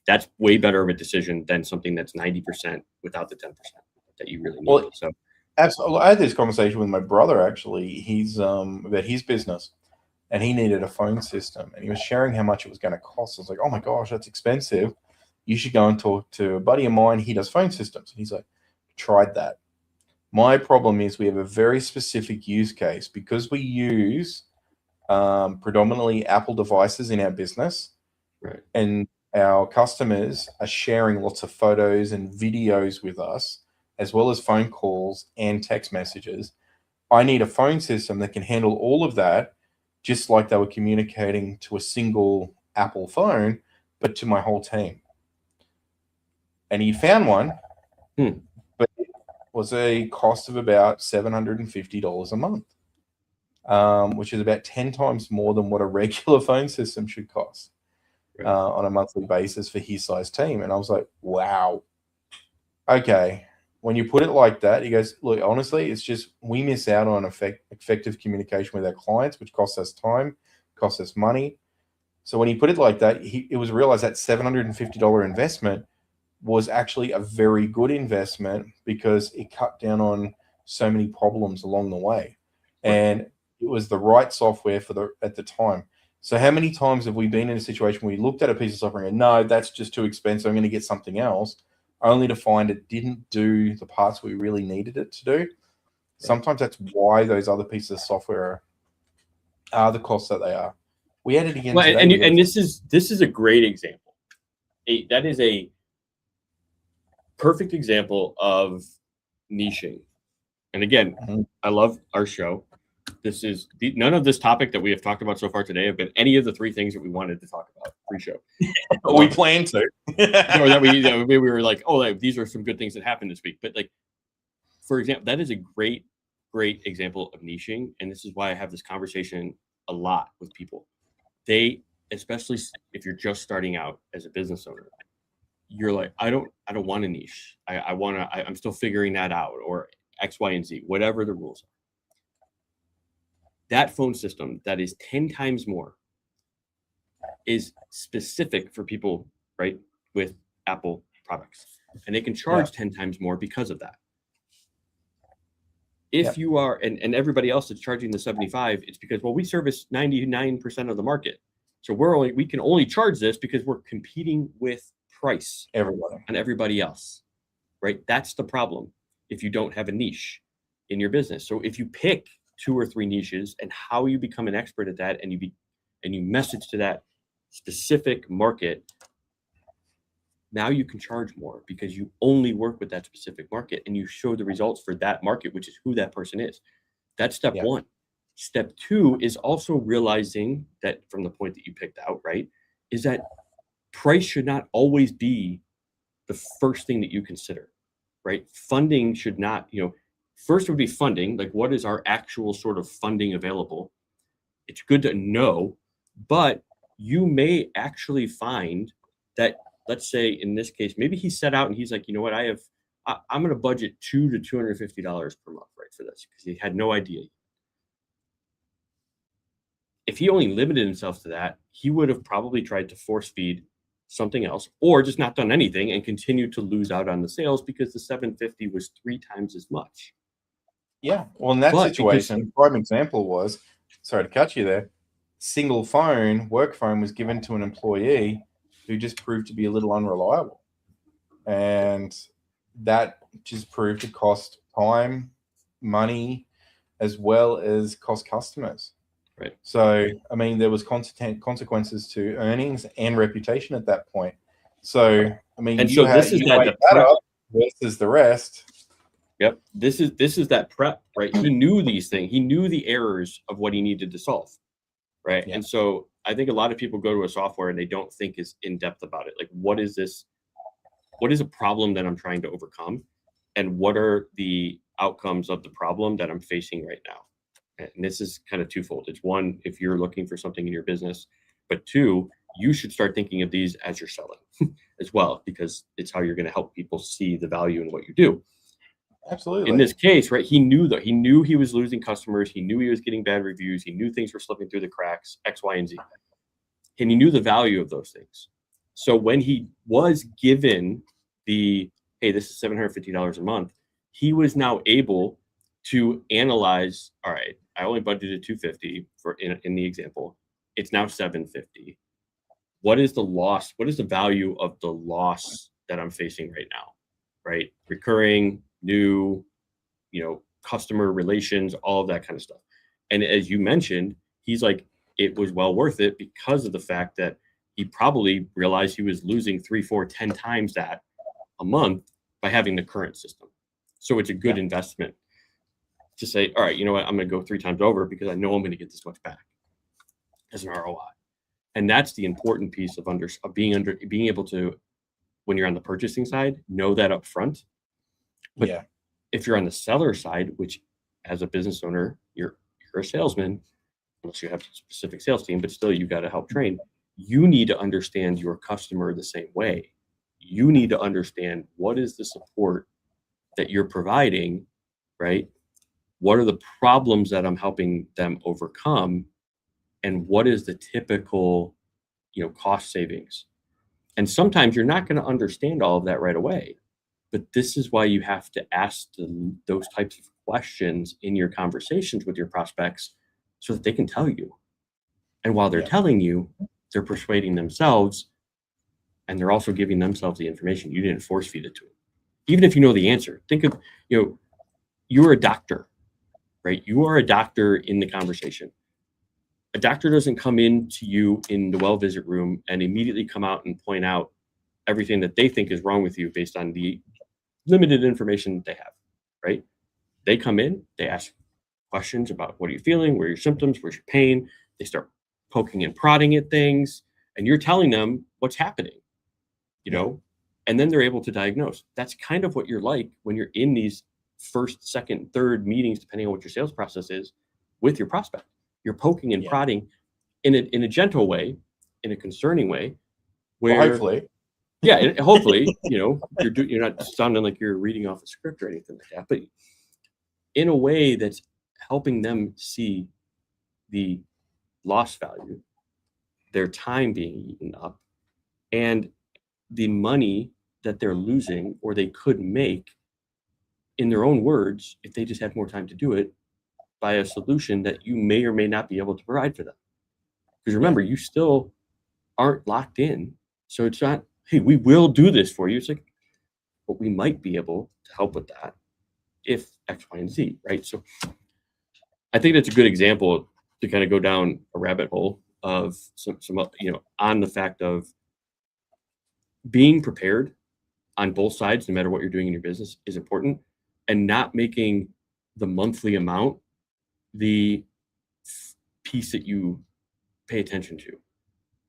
That's way better of a decision than something that's 90% without the 10% that you really need. Well, so absolutely. I had this conversation with my brother, actually. He's about his business, and he needed a phone system, and he was sharing how much it was going to cost. I was like, oh my gosh, that's expensive. You should go and talk to a buddy of mine. He does phone systems. And he's like, tried that. My problem is we have a very specific use case because we use predominantly Apple devices in our business. Right. And our customers are sharing lots of photos and videos with us, as well as phone calls and text messages. I need a phone system that can handle all of that, just like they were communicating to a single Apple phone, but to my whole team. And he found one, but it was a cost of about $750 a month, which is about 10 times more than what a regular phone system should cost. Right. On a monthly basis for his size team. And I was like, wow. Okay. When you put it like that, he goes, look, honestly, it's just we miss out on effective communication with our clients, which costs us time, costs us money. So when he put it like that, it was realized that $750 investment was actually a very good investment because it cut down on so many problems along the way. And it was the right software at the time. So how many times have we been in a situation where we looked at a piece of software and no, that's just too expensive, I'm going to get something else, only to find it didn't do the parts we really needed it to do? Right. Sometimes that's why those other pieces of software are the costs that they are. We had it again today. And this is a great example. That is a perfect example of niching. And again, I love our show. This is none of this topic that we have talked about so far today have been any of the three things that we wanted to talk about pre-show. We planned to. Or that we were like, oh, these are some good things that happened this week. But like, for example, that is a great example of niching. And this is why I have this conversation a lot with people. They, especially if you're just starting out as a business owner, you're like, I don't want a niche. I'm still figuring that out, or X, Y, and Z, whatever the rules are. That phone system that is 10 times more is specific for people, right, with Apple products. And they can charge 10 times more because of that. If you are, and everybody else that's charging the 75, it's because, well, we service 99% of the market. So we can only charge this because we're competing with price on everybody else, right? That's the problem if you don't have a niche in your business. So if you pick 2 or 3 niches and how you become an expert at that, and you message to that specific market, now you can charge more because you only work with that specific market and you show the results for that market, which is who that person is. That's step 1. Step 2 is also realizing that, from the point that you picked out, right, is that price should not always be the first thing that you consider, right? Funding should not, first would be funding. Like, what is our actual sort of funding available? It's good to know, but you may actually find that, let's say in this case, maybe he set out and he's like, you know what, I'm going to budget $200 to $250 per month, right, for this, because he had no idea. If he only limited himself to that, he would have probably tried to force feed something else, or just not done anything and continued to lose out on the sales because the 750 was 3 times as much. Yeah. Well, in that situation, prime example was, sorry to cut you there, single phone, work phone, was given to an employee who just proved to be a little unreliable. And that just proved to cost time, money, as well as cost customers. Right. So, I mean, there was consequences to earnings and reputation at that point. So, I mean, and so this is that prep versus the rest. Yep. This is that prep, right? He knew these things. He knew the errors of what he needed to solve, right? Yeah. And so I think a lot of people go to a software and they don't think as in depth about it. Like, what is this? What is a problem that I'm trying to overcome? And what are the outcomes of the problem that I'm facing right now? And this is kind of twofold. It's one, if you're looking for something in your business, but 2, you should start thinking of these as you're selling as well, because it's how you're going to help people see the value in what you do. Absolutely. In this case, right, he knew he was losing customers. He knew he was getting bad reviews. He knew things were slipping through the cracks, X, Y, and Z. And he knew the value of those things. So when he was given the, hey, this is $750 a month, he was now able to analyze, all right, I only budgeted $250 for in the example. It's now $750. What is the loss? What is the value of the loss that I'm facing right now? Right? Recurring, new, customer relations, all of that kind of stuff. And as you mentioned, he's like, it was well worth it because of the fact that he probably realized he was losing 3, 4, 10 times that a month by having the current system. So it's a good investment to say, all right, you know what, I'm going to go 3 times over because I know I'm going to get this much back as an ROI. And that's the important piece of being able to, when you're on the purchasing side, know that up front. But if you're on the seller side, which as a business owner, you're a salesman, unless you have a specific sales team, but still you got to help train. You need to understand your customer the same way. You need to understand what is the support that you're providing, right? What are the problems that I'm helping them overcome? And what is the typical, cost savings? And sometimes you're not going to understand all of that right away. But this is why you have to ask those types of questions in your conversations with your prospects so that they can tell you. And while they're telling you, they're persuading themselves, and they're also giving themselves the information. You didn't force feed it to them. Even if you know the answer, think of, you're a doctor, right? You are a doctor in the conversation. A doctor doesn't come in to you in the well visit room and immediately come out and point out everything that they think is wrong with you based on the limited information that they have, right? They come in, they ask questions about what are you feeling, where are your symptoms, where's your pain. They start poking and prodding at things, and you're telling them what's happening, and then they're able to diagnose. That's kind of what you're like when you're in these first, second, third meetings, depending on what your sales process is, with your prospect. You're poking and prodding in a gentle way, in a concerning way, where hopefully. Hopefully, you're not sounding like you're reading off a script or anything like that, but in a way that's helping them see the lost value, their time being eaten up, and the money that they're losing or they could make in their own words, if they just had more time to do it, by a solution that you may or may not be able to provide for them. Because remember, you still aren't locked in. So it's not, hey, we will do this for you. It's like, but we might be able to help with that if X, Y, and Z, right? So I think that's a good example to kind of go down a rabbit hole of some on the fact of being prepared on both sides, no matter what you're doing in your business, is important, and not making the monthly amount the piece that you pay attention to.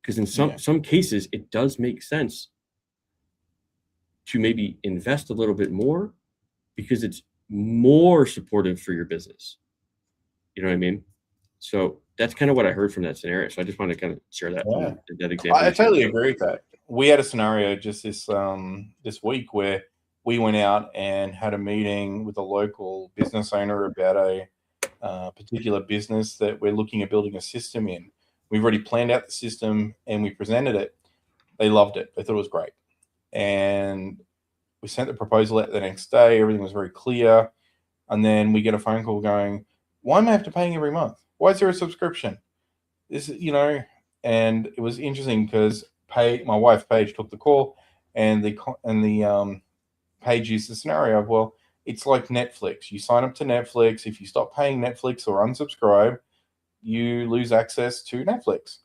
Because in some cases, it does make sense to maybe invest a little bit more because it's more supportive for your business. You know what I mean? So that's kind of what I heard from that scenario. So I just want to kind of share that, that example. I totally agree with that. We had a scenario just this week where we went out and had a meeting with a local business owner about a particular business that we're looking at building a system in. We've already planned out the system and we presented it. They loved it. They thought it was great. And we sent the proposal out the next day. Everything was very clear. And then we get a phone call going, why am I have to pay every month? Why is there a subscription? This is, and it was interesting because my wife Paige took the call, and the Paige used the scenario of, well, it's like Netflix. You sign up to Netflix. If you stop paying Netflix or unsubscribe, you lose access to Netflix.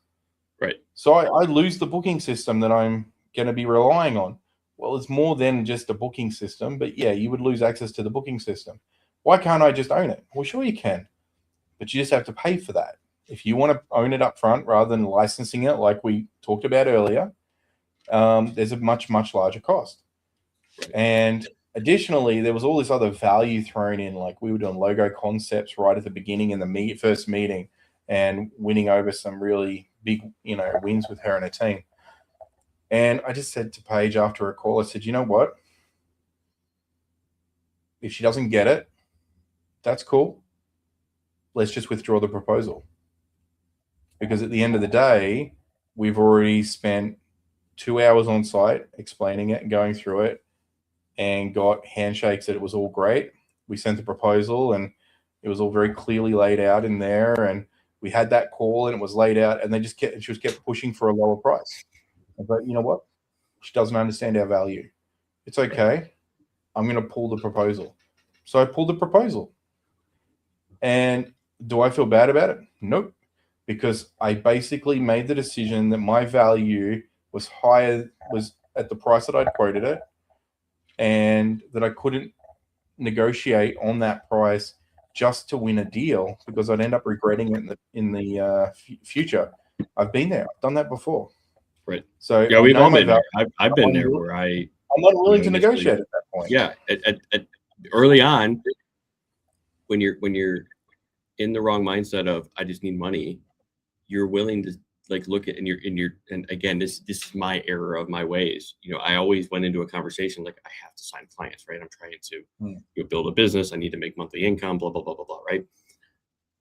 Right. So I lose the booking system that I'm going to be relying on. Well, it's more than just a booking system, but yeah, you would lose access to the booking system. Why can't I just own it? Well, sure you can, but you just have to pay for that. If you want to own it up front rather than licensing it like we talked about earlier, there's a much, much larger cost. And additionally, there was all this other value thrown in, like we were doing logo concepts right at the beginning in the first meeting and winning over some really big, wins with her and her team. And I just said to Paige after a call, I said, you know what? If she doesn't get it, that's cool. Let's just withdraw the proposal. Because at the end of the day, we've already spent 2 hours on site explaining it and going through it and got handshakes that it was all great. We sent the proposal and it was all very clearly laid out in there. And we had that call and it was laid out, and she just kept pushing for a lower price. But you know what? She doesn't understand our value. It's okay. I'm going to pull the proposal. So I pulled the proposal. And do I feel bad about it? Nope. Because I basically made the decision that my value was at the price that I'd quoted it, and that I couldn't negotiate on that price just to win a deal, because I'd end up regretting it in the future. I've been there. I've done that before. Right. So yeah, we've all been there. I've been there where I'm unwilling to negotiate at that point. Yeah. At early on, when you're in the wrong mindset of I just need money, you're willing to look at and again, this is my error of my ways. I always went into a conversation like I have to sign clients, right? I'm trying to build a business. I need to make monthly income, blah, blah, blah, blah, blah, right?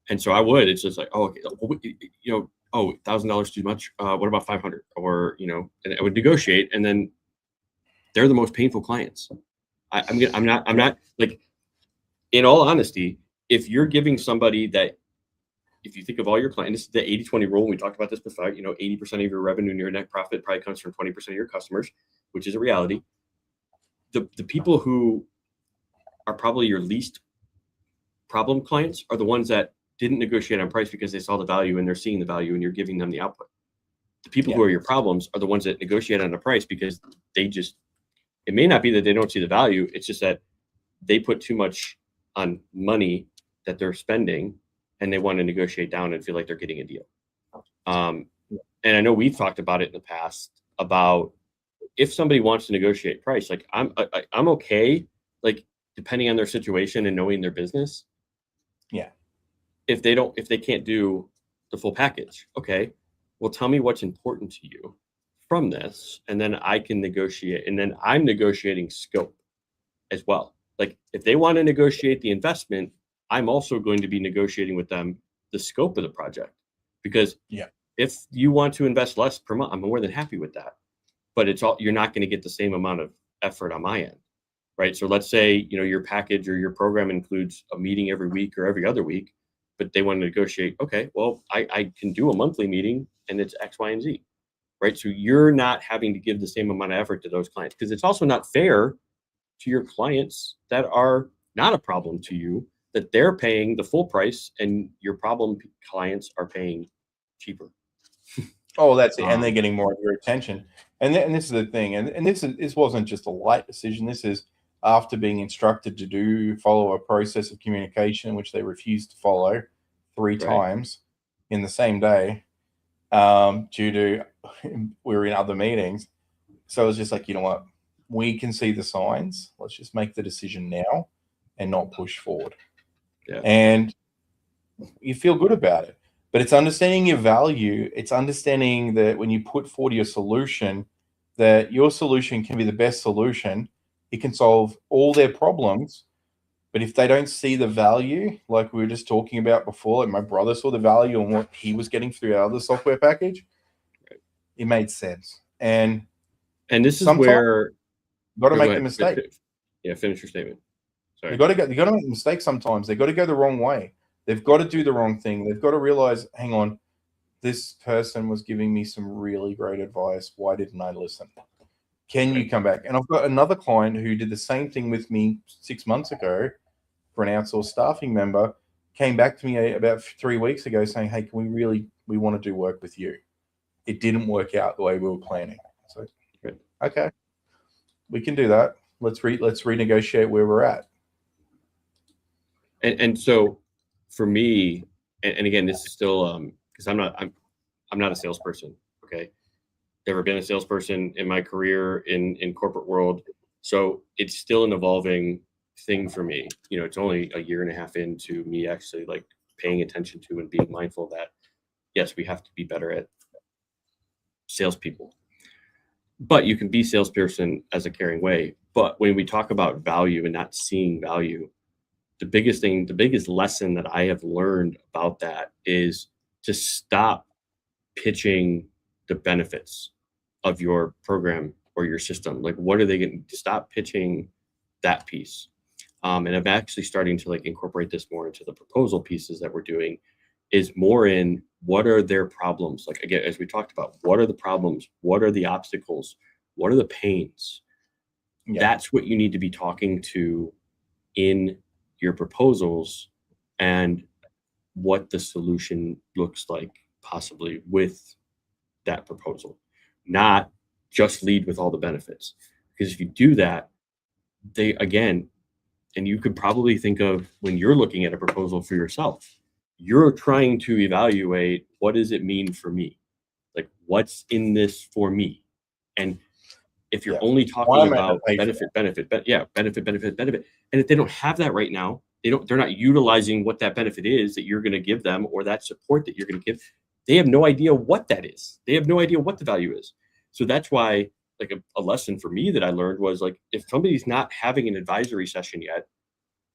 And so it's just like, oh, okay, $1,000 too much. What about 500? Or, and I would negotiate, and then they're the most painful clients. I'm not like, in all honesty, if you're giving somebody that, if you think of all your clients, this is the 80-20 rule. We talked about this before, 80% of your revenue and your net profit probably comes from 20% of your customers, which is a reality. The people who are probably your least problem clients are the ones that didn't negotiate on price because they saw the value and they're seeing the value and you're giving them the output. The people who are your problems are the ones that negotiate on the price because it may not be that they don't see the value. It's just that they put too much on money that they're spending, and they want to negotiate down and feel like they're getting a deal. And I know we've talked about it in the past about if somebody wants to negotiate price, like I'm okay, like depending on their situation and knowing their business. Yeah. If they can't do the full package, okay, well, tell me what's important to you from this, and then I can negotiate, and then I'm negotiating scope as well. Like if they want to negotiate the investment, I'm also going to be negotiating with them the scope of the project, because if you want to invest less per month, I'm more than happy with that. But you're not going to get the same amount of effort on my end. right? So let's say, your package or your program includes a meeting every week or every other week, but they want to negotiate, okay, well, I can do a monthly meeting and it's X, Y, and Z, right? So you're not having to give the same amount of effort to those clients, because it's also not fair to your clients that are not a problem to you, that they're paying the full price and your problem clients are paying cheaper. Oh, that's it. And they're getting more of your attention. And this is the thing. And this wasn't just a light decision. This is after being instructed to follow a process of communication, which they refused to follow 3 times in the same day, due to we were in other meetings. So it was just like, you know what? We can see the signs. Let's just make the decision now and not push forward. Yeah. And you feel good about it. But it's understanding your value. It's understanding that when you put forward your solution, that your solution can be the best solution. It can solve all their problems. But if they don't see the value, like we were just talking about before, like my brother saw the value in what he was getting through our other software package, it made sense. And this is where you got to make the mistake. Yeah, finish your statement. Sorry. You got to make mistakes sometimes. They got to go the wrong way. They've got to do the wrong thing. They've got to realize, hang on, this person was giving me some really great advice. Why didn't I listen? Can you come back? And I've got another client who did the same thing with me 6 months ago for an outsourced staffing member, came back to me about 3 weeks ago saying, hey, we want to do work with you. It didn't work out the way we were planning. So, okay, we can do that. Let's renegotiate where we're at. And so for me, and again, this is still because I'm not a salesperson. Okay, never been a salesperson in my career in corporate world, so it's still an evolving thing for me. It's only a year and a half into me actually like paying attention to and being mindful that yes, we have to be better at salespeople, but you can be salesperson as a caring way. But when we talk about value and not seeing value, the biggest lesson that I have learned about that is to stop pitching the benefits of your program or your system. Like, what are they going to stop pitching that piece? And I'm actually starting to like incorporate this more into the proposal pieces that we're doing, is more in what are their problems? Like, again, as we talked about, what are the problems? What are the obstacles? What are the pains? Yeah. That's what you need to be talking to in your proposals, and what the solution looks like possibly with that proposal, not just lead with all the benefits. Because if you do that, and you could probably think of when you're looking at a proposal for yourself, you're trying to evaluate, what does it mean for me? Like, what's in this for me? And if you're only talking about benefit, and if they don't have that right now, they're not utilizing what that benefit is that you're going to give them, or that support that you're going to give. They have no idea what that is. They have no idea what the value is. So that's why, like, a lesson for me that I learned was, like, if somebody's not having an advisory session yet,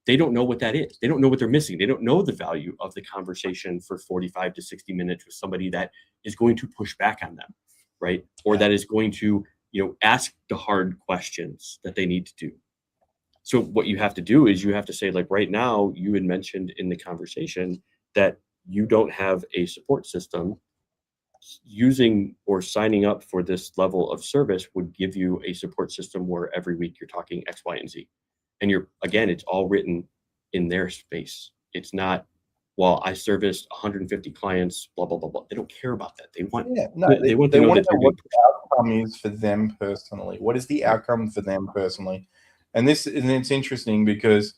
they don't know what that is. They don't know what they're missing. They don't know the value of the conversation for 45 to 60 minutes with somebody that is going to push back on them, right? Or that is going to ask the hard questions that they need to do. So what you have to do is you have to say, like, right now, you had mentioned in the conversation that you don't have a support system. Using or signing up for this level of service would give you a support system where every week you're talking X, Y, and Z. And it's all written in their space. It's not, well, I serviced 150 clients, blah, blah, blah, blah. They don't care about that. They want to know that they're what the outcome is for them personally. What is the outcome for them personally? And it's interesting because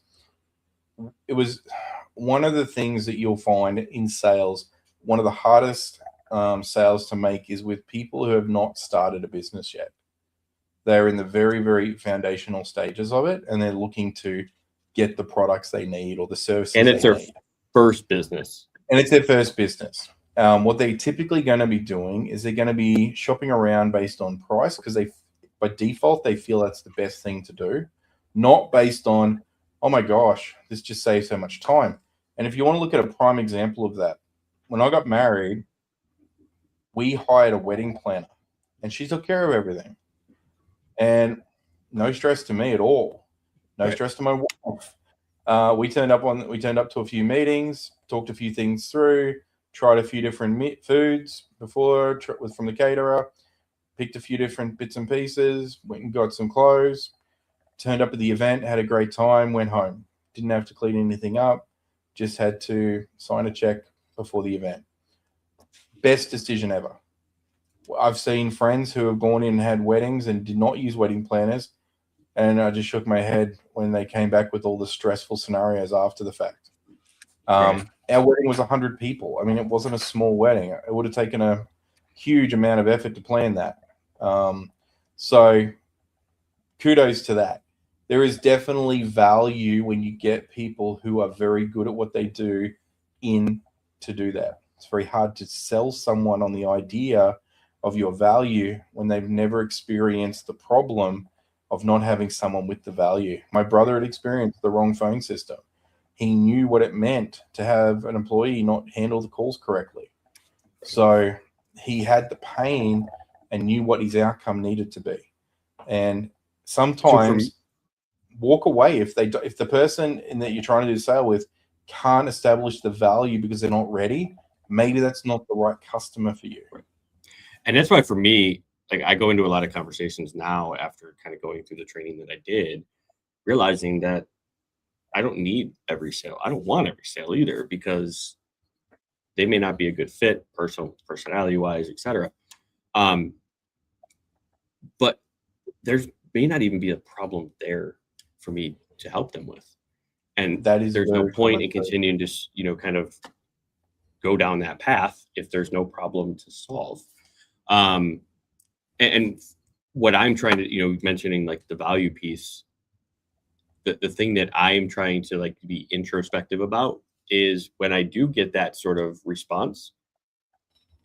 it was one of the things that you'll find in sales, one of the hardest sales to make is with people who have not started a business yet. They're in the very, very foundational stages of it, and they're looking to get the products they need or the services they need. And it's their first business. And it's their first business. What they're typically going to be doing is they're going to be shopping around based on price, because by default, they feel that's the best thing to do, not based on, oh my gosh, this just saves so much time. And if you want to look at a prime example of that, when I got married, we hired a wedding planner, and she took care of everything. And no stress to me at all. No stress to my wife. We turned up to a few meetings, talked a few things through, tried a few different foods before was from the caterer, picked a few different bits and pieces, went and got some clothes, turned up at the event, had a great time, went home. Didn't have to clean anything up, just had to sign a check before the event. Best decision ever. I've seen friends who have gone in and had weddings and did not use wedding planners, and I just shook my head when they came back with all the stressful scenarios after the fact. Our wedding was 100 people. I mean, it wasn't a small wedding. It would have taken a huge amount of effort to plan that. So kudos to that. There is definitely value when you get people who are very good at what they do in to do that. It's very hard to sell someone on the idea of your value when they've never experienced the problem of not having someone with the value. My brother had experienced the wrong phone system. He knew what it meant to have an employee not handle the calls correctly. So he had the pain and knew what his outcome needed to be. And sometimes walk away if the person that you're trying to do sale with can't establish the value because they're not ready. Maybe that's not the right customer for you. And that's why for me, like I go into a lot of conversations now after kind of going through the training that I did, realizing that I don't need every sale. I don't want every sale either, because they may not be a good fit, personality wise, etc. But there's may not even be a problem there for me to help them with. And there's no point in continuing to, kind of go down that path if there's no problem to solve. And what I'm trying to, mentioning like the value piece, the thing that I'm trying to like be introspective about is when I do get that sort of response,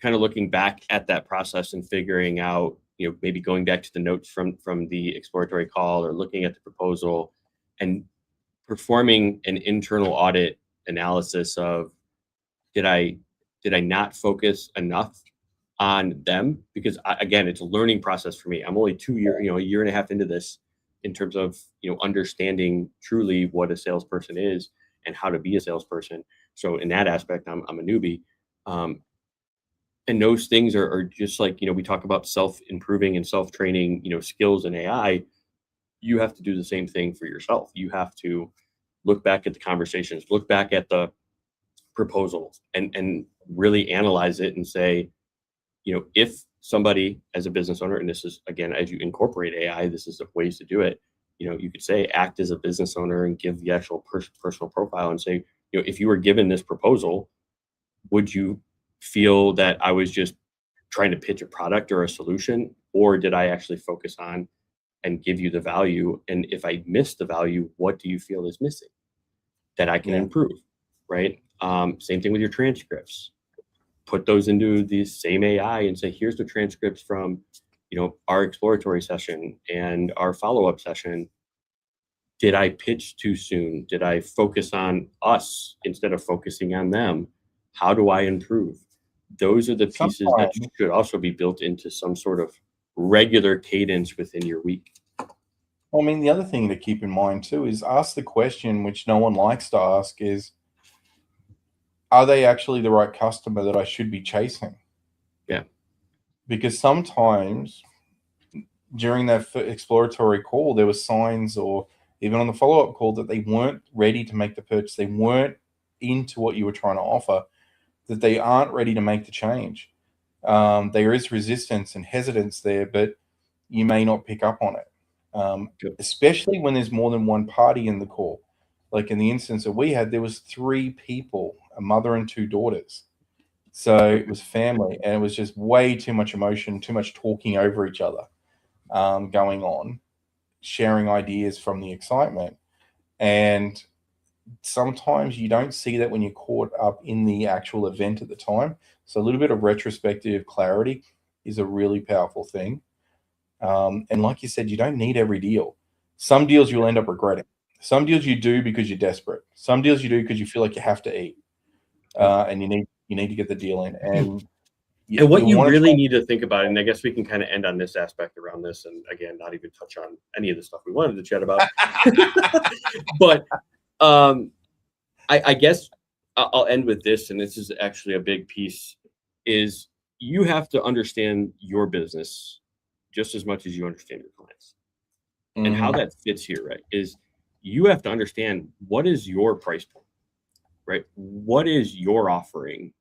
kind of looking back at that process and figuring out, maybe going back to the notes from the exploratory call or looking at the proposal and performing an internal audit analysis of, did I not focus enough on them? Because again, it's a learning process for me. I'm only a year and a half into this in terms of, understanding truly what a salesperson is and how to be a salesperson. So in that aspect, I'm a newbie. And those things are just like, we talk about self-improving and self-training, skills in AI. You have to do the same thing for yourself. You have to look back at the conversations, look back at the proposals and really analyze it and say, if somebody as a business owner, and this is, again, as you incorporate AI, this is the ways to do it. You could say act as a business owner and give the actual personal profile and say, if you were given this proposal, would you feel that I was just trying to pitch a product or a solution, or did I actually focus on and give you the value? And if I missed the value, what do you feel is missing that I can improve, right? Same thing with your transcripts. Put those into the same AI and say, here's the transcripts from, our exploratory session and our follow-up session. Did I pitch too soon? Did I focus on us instead of focusing on them? How do I improve? Those are the pieces that should also be built into some sort of regular cadence within your week. Well, I mean, the other thing to keep in mind too is ask the question, which no one likes to ask, is, are they actually the right customer that I should be chasing? Yeah. Because sometimes during that exploratory call, there were signs, or even on the follow-up call, that they weren't ready to make the purchase. They weren't into what you were trying to offer, that they aren't ready to make the change. There is resistance and hesitance there, but you may not pick up on it, especially when there's more than one party in the call. Like in the instance that we had, there was 3 people, a mother and 2 daughters. So it was family, and it was just way too much emotion, too much talking over each other going on, sharing ideas from the excitement. And sometimes you don't see that when you're caught up in the actual event at the time. So a little bit of retrospective clarity is a really powerful thing. And like you said, you don't need every deal. Some deals you'll end up regretting. Some deals you do because you're desperate. Some deals you do because you feel like you have to eat, and you need to get the deal in. And And what you really need to think about, and I guess we can kind of end on this aspect around this, and again, not even touch on any of the stuff we wanted to chat about. But I guess I'll end with this, and this is actually a big piece, is you have to understand your business just as much as you understand your clients. Mm-hmm. And how that fits here, right, is you have to understand what is your price point, right? What is your offering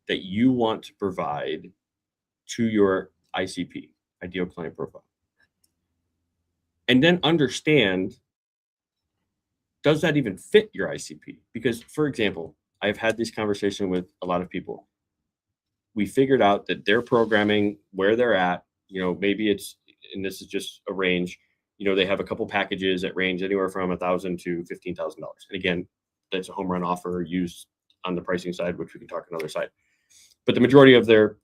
that you want to provide to your ICP, ideal client profile? And then understand, does that even fit your ICP? Because, for example, I've had this conversation with a lot of people. We figured out that their programming, where they're at, maybe it's, and this is just a range, they have a couple packages that range anywhere from $1,000 to $15,000. And again, that's a home run offer used on the pricing side, which we can talk another side. But the majority of their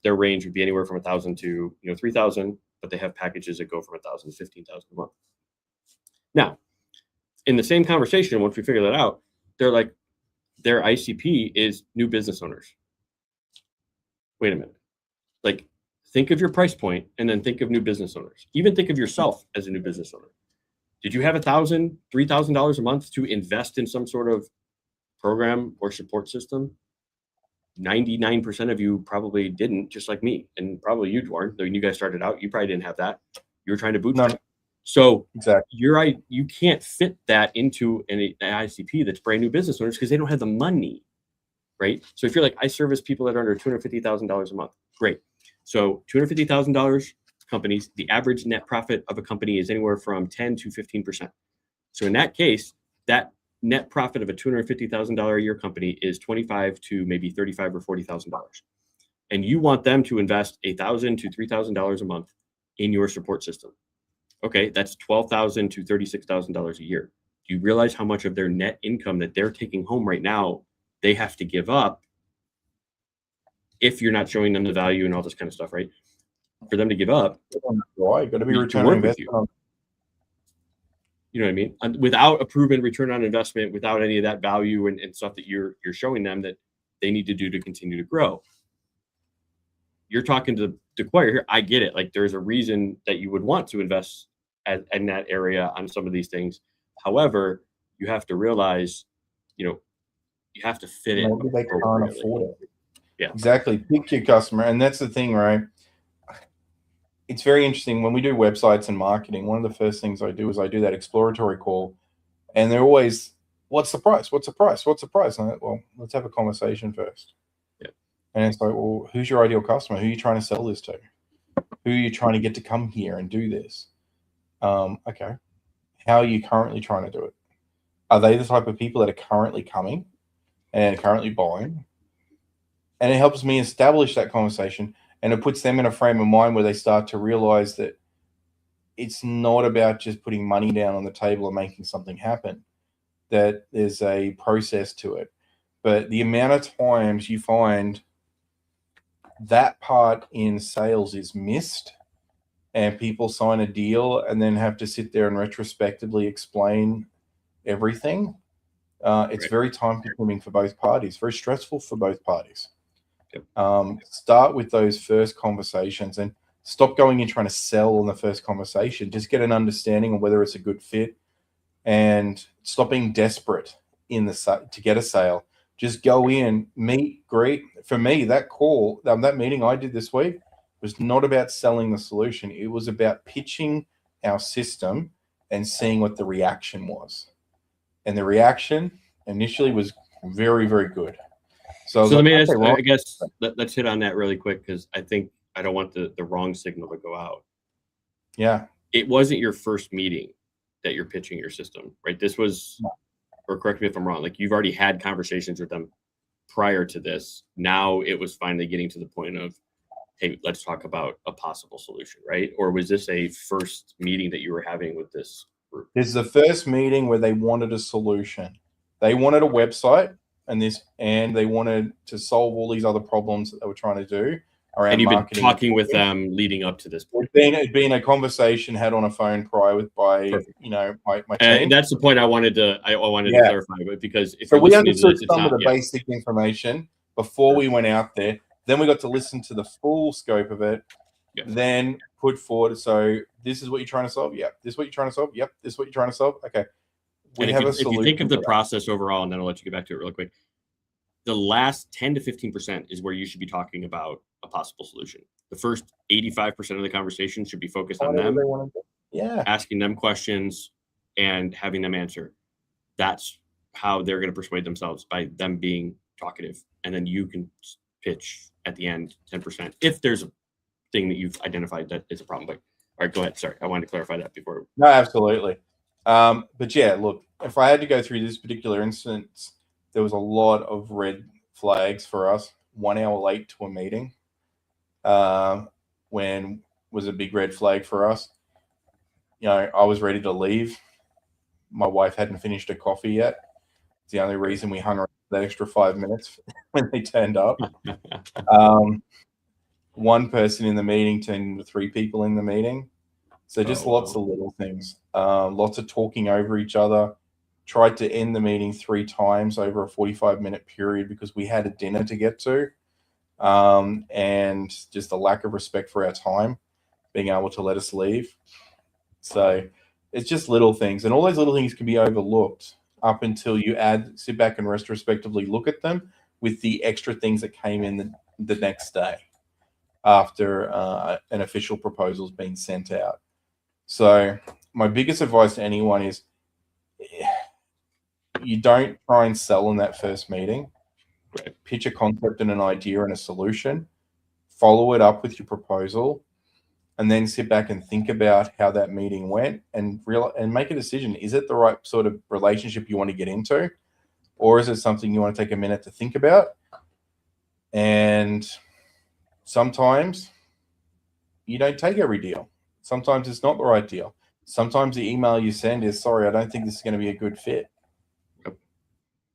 range would be anywhere from $1,000 to $3,000, but they have packages that go from $1,000 to $15,000 a month. Now, in the same conversation, once we figure that out, they're like, their ICP is new business owners. Wait a minute. Like, think of your price point and then think of new business owners. Even think of yourself as a new business owner. Did you have $1,000, $3,000 a month to invest in some sort of program or support system? 99% of you probably didn't, just like me, and probably you, Duarne. When you guys started out, you probably didn't have that. You were trying to bootstrap. No. So exactly, you're right. You can't fit that into an ICP that's brand new business owners because they don't have the money, right? So if you're like, I service people that are under $250,000 a month, great. So $250,000 companies, the average net profit of a company is anywhere from 10 to 15%. So in that case, that net profit of a $250,000 a year company is $25,000 to maybe $35,000 or $40,000, and you want them to invest $1,000 to $3,000 a month in your support system. Okay, that's $12,000 to $36,000 a year. Do you realize how much of their net income that they're taking home right now they have to give up if you're not showing them the value and all this kind of stuff, right? For them to give up, right? Got to be return on investment. You know what I mean? Without a proven return on investment, without any of that value and stuff that you're showing them that they need to do to continue to grow. You're talking to the choir here. I get it. Like, there's a reason that you would want to invest in that area on some of these things. However, you have to realize, you have to fit it. Maybe they can't afford it. Yeah, exactly. Pick your customer, and that's the thing, right? It's very interesting when we do websites and marketing. One of the first things I do is I do that exploratory call, and they're always, "What's the price? What's the price? What's the price?" And I'm like, well, let's have a conversation first. Yeah. And it's like, well, who's your ideal customer? Who are you trying to sell this to? Who are you trying to get to come here and do this? Okay. How are you currently trying to do it? Are they the type of people that are currently coming and currently buying? And it helps me establish that conversation, and it puts them in a frame of mind where they start to realize that it's not about just putting money down on the table and making something happen, that there's a process to it. But the amount of times you find that part in sales is missed, and people sign a deal and then have to sit there and retrospectively explain everything. It's very time consuming for both parties, very stressful for both parties. Start with those first conversations and stop going in trying to sell on the first conversation. Just get an understanding of whether it's a good fit, and stop being desperate to get a sale. Just go in, meet, greet. For me, that call, that meeting I did this week was not about selling the solution. It was about pitching our system and seeing what the reaction was. And the reaction initially was very, very good. So let me ask, I guess let's hit on that really quick, because I think I don't want the wrong signal to go out. Yeah. It wasn't your first meeting that you're pitching your system, right? This was, or correct me if I'm wrong, like, you've already had conversations with them prior to this. Now it was finally getting to the point of, hey, let's talk about a possible solution, right? Or was this a first meeting that you were having with this group? This is the first meeting where they wanted a solution. They wanted a website and they wanted to solve all these other problems that they were trying to do around and you've marketing. Been talking with them leading up to this point. It'd been a conversation had on a phone prior by my team. And that's the point I wanted to clarify, but because if we understood some of the basic information before we went out there, Then we got to listen to the full scope of it. Yes. Then put forward. So this is what you're trying to solve. Yep. This is what you're trying to solve. Yep. This is what you're trying to solve. Okay. We have if you think of the process overall, and then I'll let you get back to it real quick. The last 10 to 15% is where you should be talking about a possible solution. The first 85% of the conversation should be focused on them, asking them questions and having them answer. That's how they're going to persuade themselves, by them being talkative. And then you can pitch at the end 10% if there's a thing that you've identified that is a problem. But all right, go ahead. Sorry, I wanted to clarify that before. No, absolutely. But yeah, look, if I had to go through this particular instance, there was a lot of red flags for us. 1 hour late to a meeting when was a big red flag for us. You know, I was ready to leave. My wife hadn't finished her coffee yet. It's the only reason we hung around that extra 5 minutes when they turned up. One person in the meeting turned into 3 people in the meeting. So just lots of little things. Lots of talking over each other. Tried to end the meeting 3 times over a 45-minute period because we had a dinner to get to. And just a lack of respect for our time, being able to let us leave. So it's just little things. And all those little things can be overlooked up until you sit back and retrospectively look at them with the extra things that came in the next day after an official proposal's been sent out. So my biggest advice to anyone is you don't try and sell in that first meeting. Pitch a concept and an idea and a solution. Follow it up with your proposal, and then sit back and think about how that meeting went and make a decision. Is it the right sort of relationship you want to get into, or is it something you want to take a minute to think about? And sometimes you don't take every deal. Sometimes it's not the right deal. Sometimes the email you send is, sorry, I don't think this is going to be a good fit.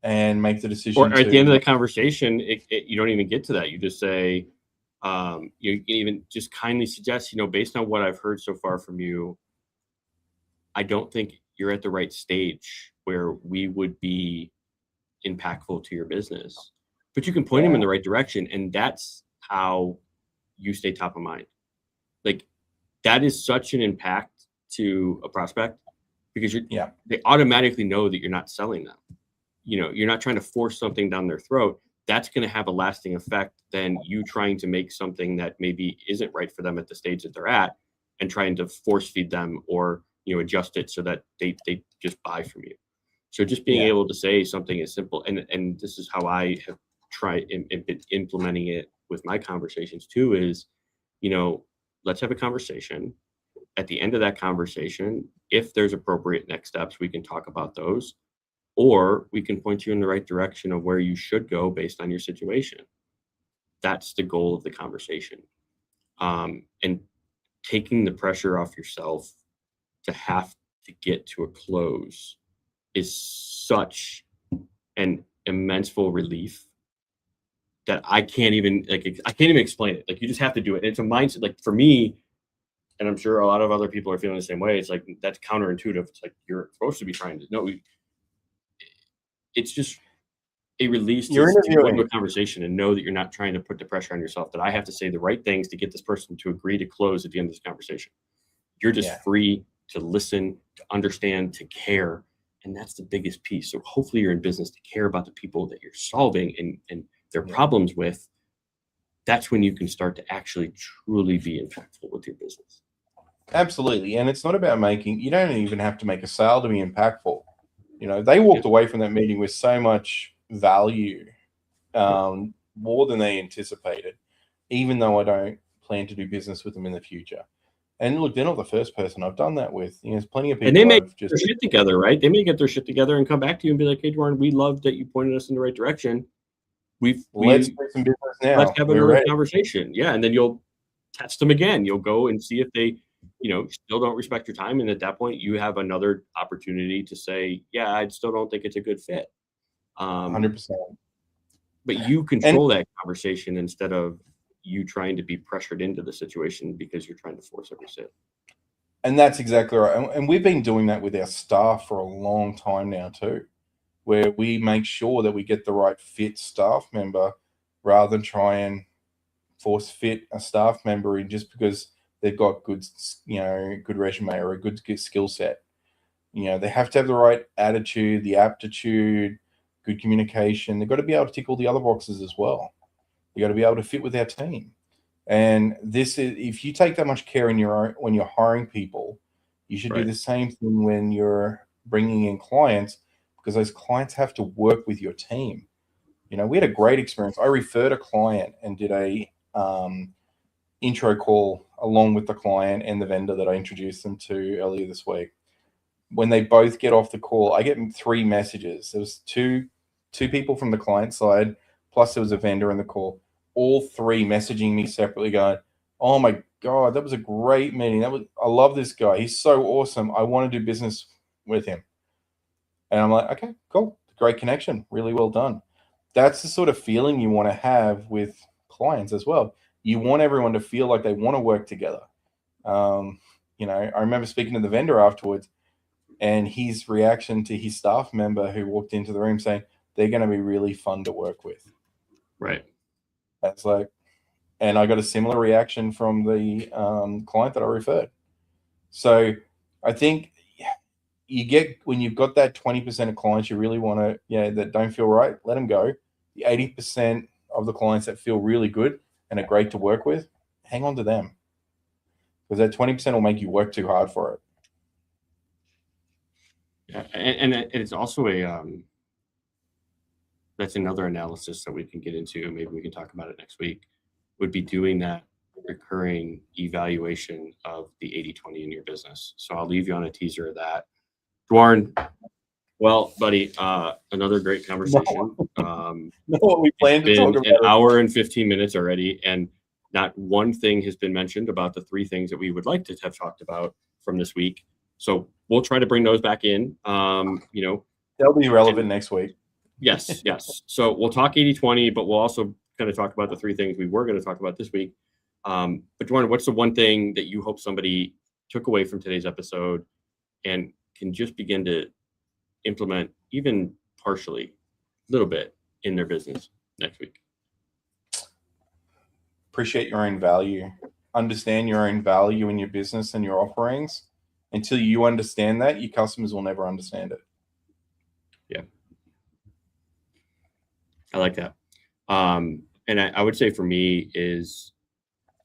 And make the decision. Or at the end of the conversation, you don't even get to that. You just say, you can even just kindly suggest, based on what I've heard so far from you, I don't think you're at the right stage where we would be impactful to your business. But you can point them in the right direction, and that's how you stay top of mind. Like, that is such an impact to a prospect, because they automatically know that you're not selling them. You're not trying to force something down their throat. That's going to have a lasting effect than you trying to make something that maybe isn't right for them at the stage that they're at and trying to force feed them or, adjust it so that they just buy from you. So just being able to say something as simple, and this is how I have tried implementing it with my conversations too, is, let's have a conversation. At the end of that conversation, if there's appropriate next steps, we can talk about those. Or we can point you in the right direction of where you should go based on your situation. That's the goal of the conversation. And taking the pressure off yourself to have to get to a close is such an immenseful relief that I can't even explain it. Like, you just have to do it. It's a mindset. Like, for me, and I'm sure a lot of other people are feeling the same way, it's like, that's counterintuitive. It's like, you're supposed to be trying to know. It's just a release to go into a conversation and know that you're not trying to put the pressure on yourself, that I have to say the right things to get this person to agree to close at the end of this conversation. You're just free to listen, to understand, to care. And that's the biggest piece. So hopefully you're in business to care about the people that you're solving and their problems with. That's when you can start to actually truly be impactful with your business. Absolutely. And it's not about you don't even have to make a sale to be impactful. They walked away from that meeting with so much value, more than they anticipated, even though I don't plan to do business with them in the future. And look, they're not the first person I've done that with. There's plenty of people. And they may get their shit together, right? They may get their shit together and come back to you and be like, hey, Duarne, we love that you pointed us in the right direction. Let's do some business now. Let's have another conversation. Yeah. And then you'll test them again. You'll go and see if they still don't respect your time. And at that point, you have another opportunity to say, yeah, I still don't think it's a good fit. 100%. But you control that conversation instead of you trying to be pressured into the situation because you're trying to force every sale. And that's exactly right. And we've been doing that with our staff for a long time now too, where we make sure that we get the right fit staff member rather than try and force fit a staff member in just because they've got good resume or a good skill set. They have to have the right attitude, the aptitude, good communication. They've got to be able to tick all the other boxes as well. They've got to be able to fit with our team. And this is, if you take that much care when you're hiring people, you should do the same thing when you're bringing in clients, because those clients have to work with your team. We had a great experience. I referred a client and did a intro call along with the client and the vendor that I introduced them to earlier this week. When they both get off the call, I get 3 messages. There was two people from the client side, plus there was a vendor in the call. All 3 messaging me separately, going, "Oh my God, that was a great meeting. I love this guy. He's so awesome. I want to do business with him." And I'm like, okay, cool. Great connection. Really well done. That's the sort of feeling you want to have with clients as well. You want everyone to feel like they want to work together. I remember speaking to the vendor afterwards, and his reaction to his staff member who walked into the room saying, "They're going to be really fun to work with." Right. That's like, and I got a similar reaction from the client that I referred. So I think you get, when you've got that 20% of clients you really want to, that don't feel right, let them go. The 80% of the clients that feel really good and are great to work with, hang on to them, because that 20% will make you work too hard for it. Yeah, and it's also that's another analysis that we can get into. Maybe we can talk about it next week. Would be doing that recurring evaluation of the 80-20 in your business. So I'll leave you on a teaser of that. Duarne, well, buddy, another great conversation. What we planned to talk about. An hour and 15 minutes already, and not one thing has been mentioned about the 3 things that we would like to have talked about from this week. So we'll try to bring those back in. They'll be relevant next week. Yes. So we'll talk 80-20, but we'll also kind of talk about the 3 things we were going to talk about this week. But Duarne, what's the one thing that you hope somebody took away from today's episode and can just begin to implement, even partially, a little bit, in their business next week? Appreciate your own value. Understand your own value in your business and your offerings. Until you understand that, your customers will never understand it. Yeah. I like that. And I would say for me is,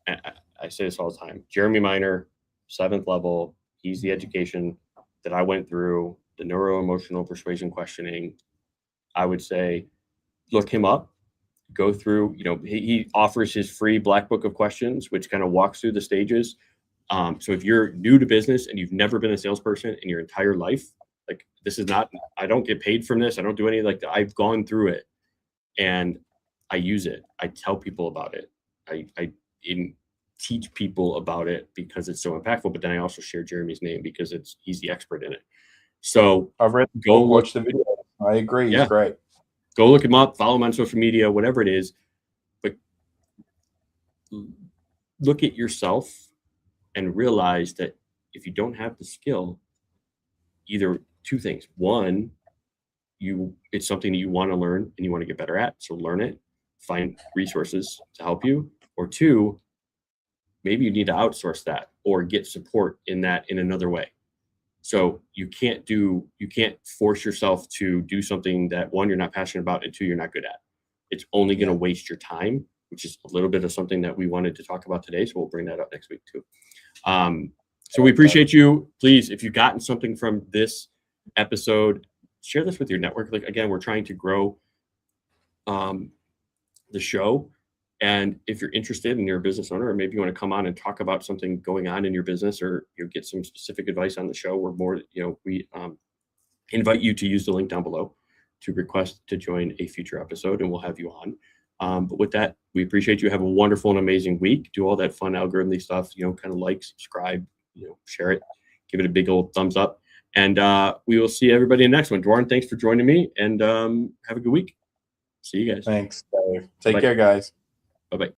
I say this all the time, Jeremy Miner, 7th level, easy education that I went through, the neuro-emotional persuasion questioning. I would say, look him up, go through, he offers his free black book of questions, which kind of walks through the stages. So if you're new to business and you've never been a salesperson in your entire life, like, this is not, I don't get paid from this. I don't do any like that. I've gone through it and I use it. I tell people about it. I teach people about it because it's so impactful, but then I also share Jeremy's name because he's the expert in it. So I've read, go watch the video. I agree. He's great. Go look him up, follow him on social media, whatever it is, but look at yourself and realize that if you don't have the skill, either 2 things. One, it's something that you want to learn and you want to get better at. So learn it, find resources to help you. Or 2, maybe you need to outsource that or get support in that in another way. So you can't force yourself to do something that, 1, you're not passionate about, and 2, you're not good at. It's only going to waste your time, which is a little bit of something that we wanted to talk about today. So we'll bring that up next week too. So we appreciate you. Please, if you've gotten something from this episode, share this with your network. Like, again, we're trying to grow the show. And if you're interested and you're a business owner, or maybe you want to come on and talk about something going on in your business, or you get some specific advice on the show, we invite you to use the link down below to request to join a future episode, and we'll have you on. But with that, we appreciate you. Have a wonderful and amazing week. Do all that fun algorithmy stuff, kind of like, subscribe, share it, give it a big old thumbs up. And we will see everybody in the next one. Duarne, thanks for joining me, and have a good week. See you guys. Thanks, Dave. Take care, guys. Bye-bye.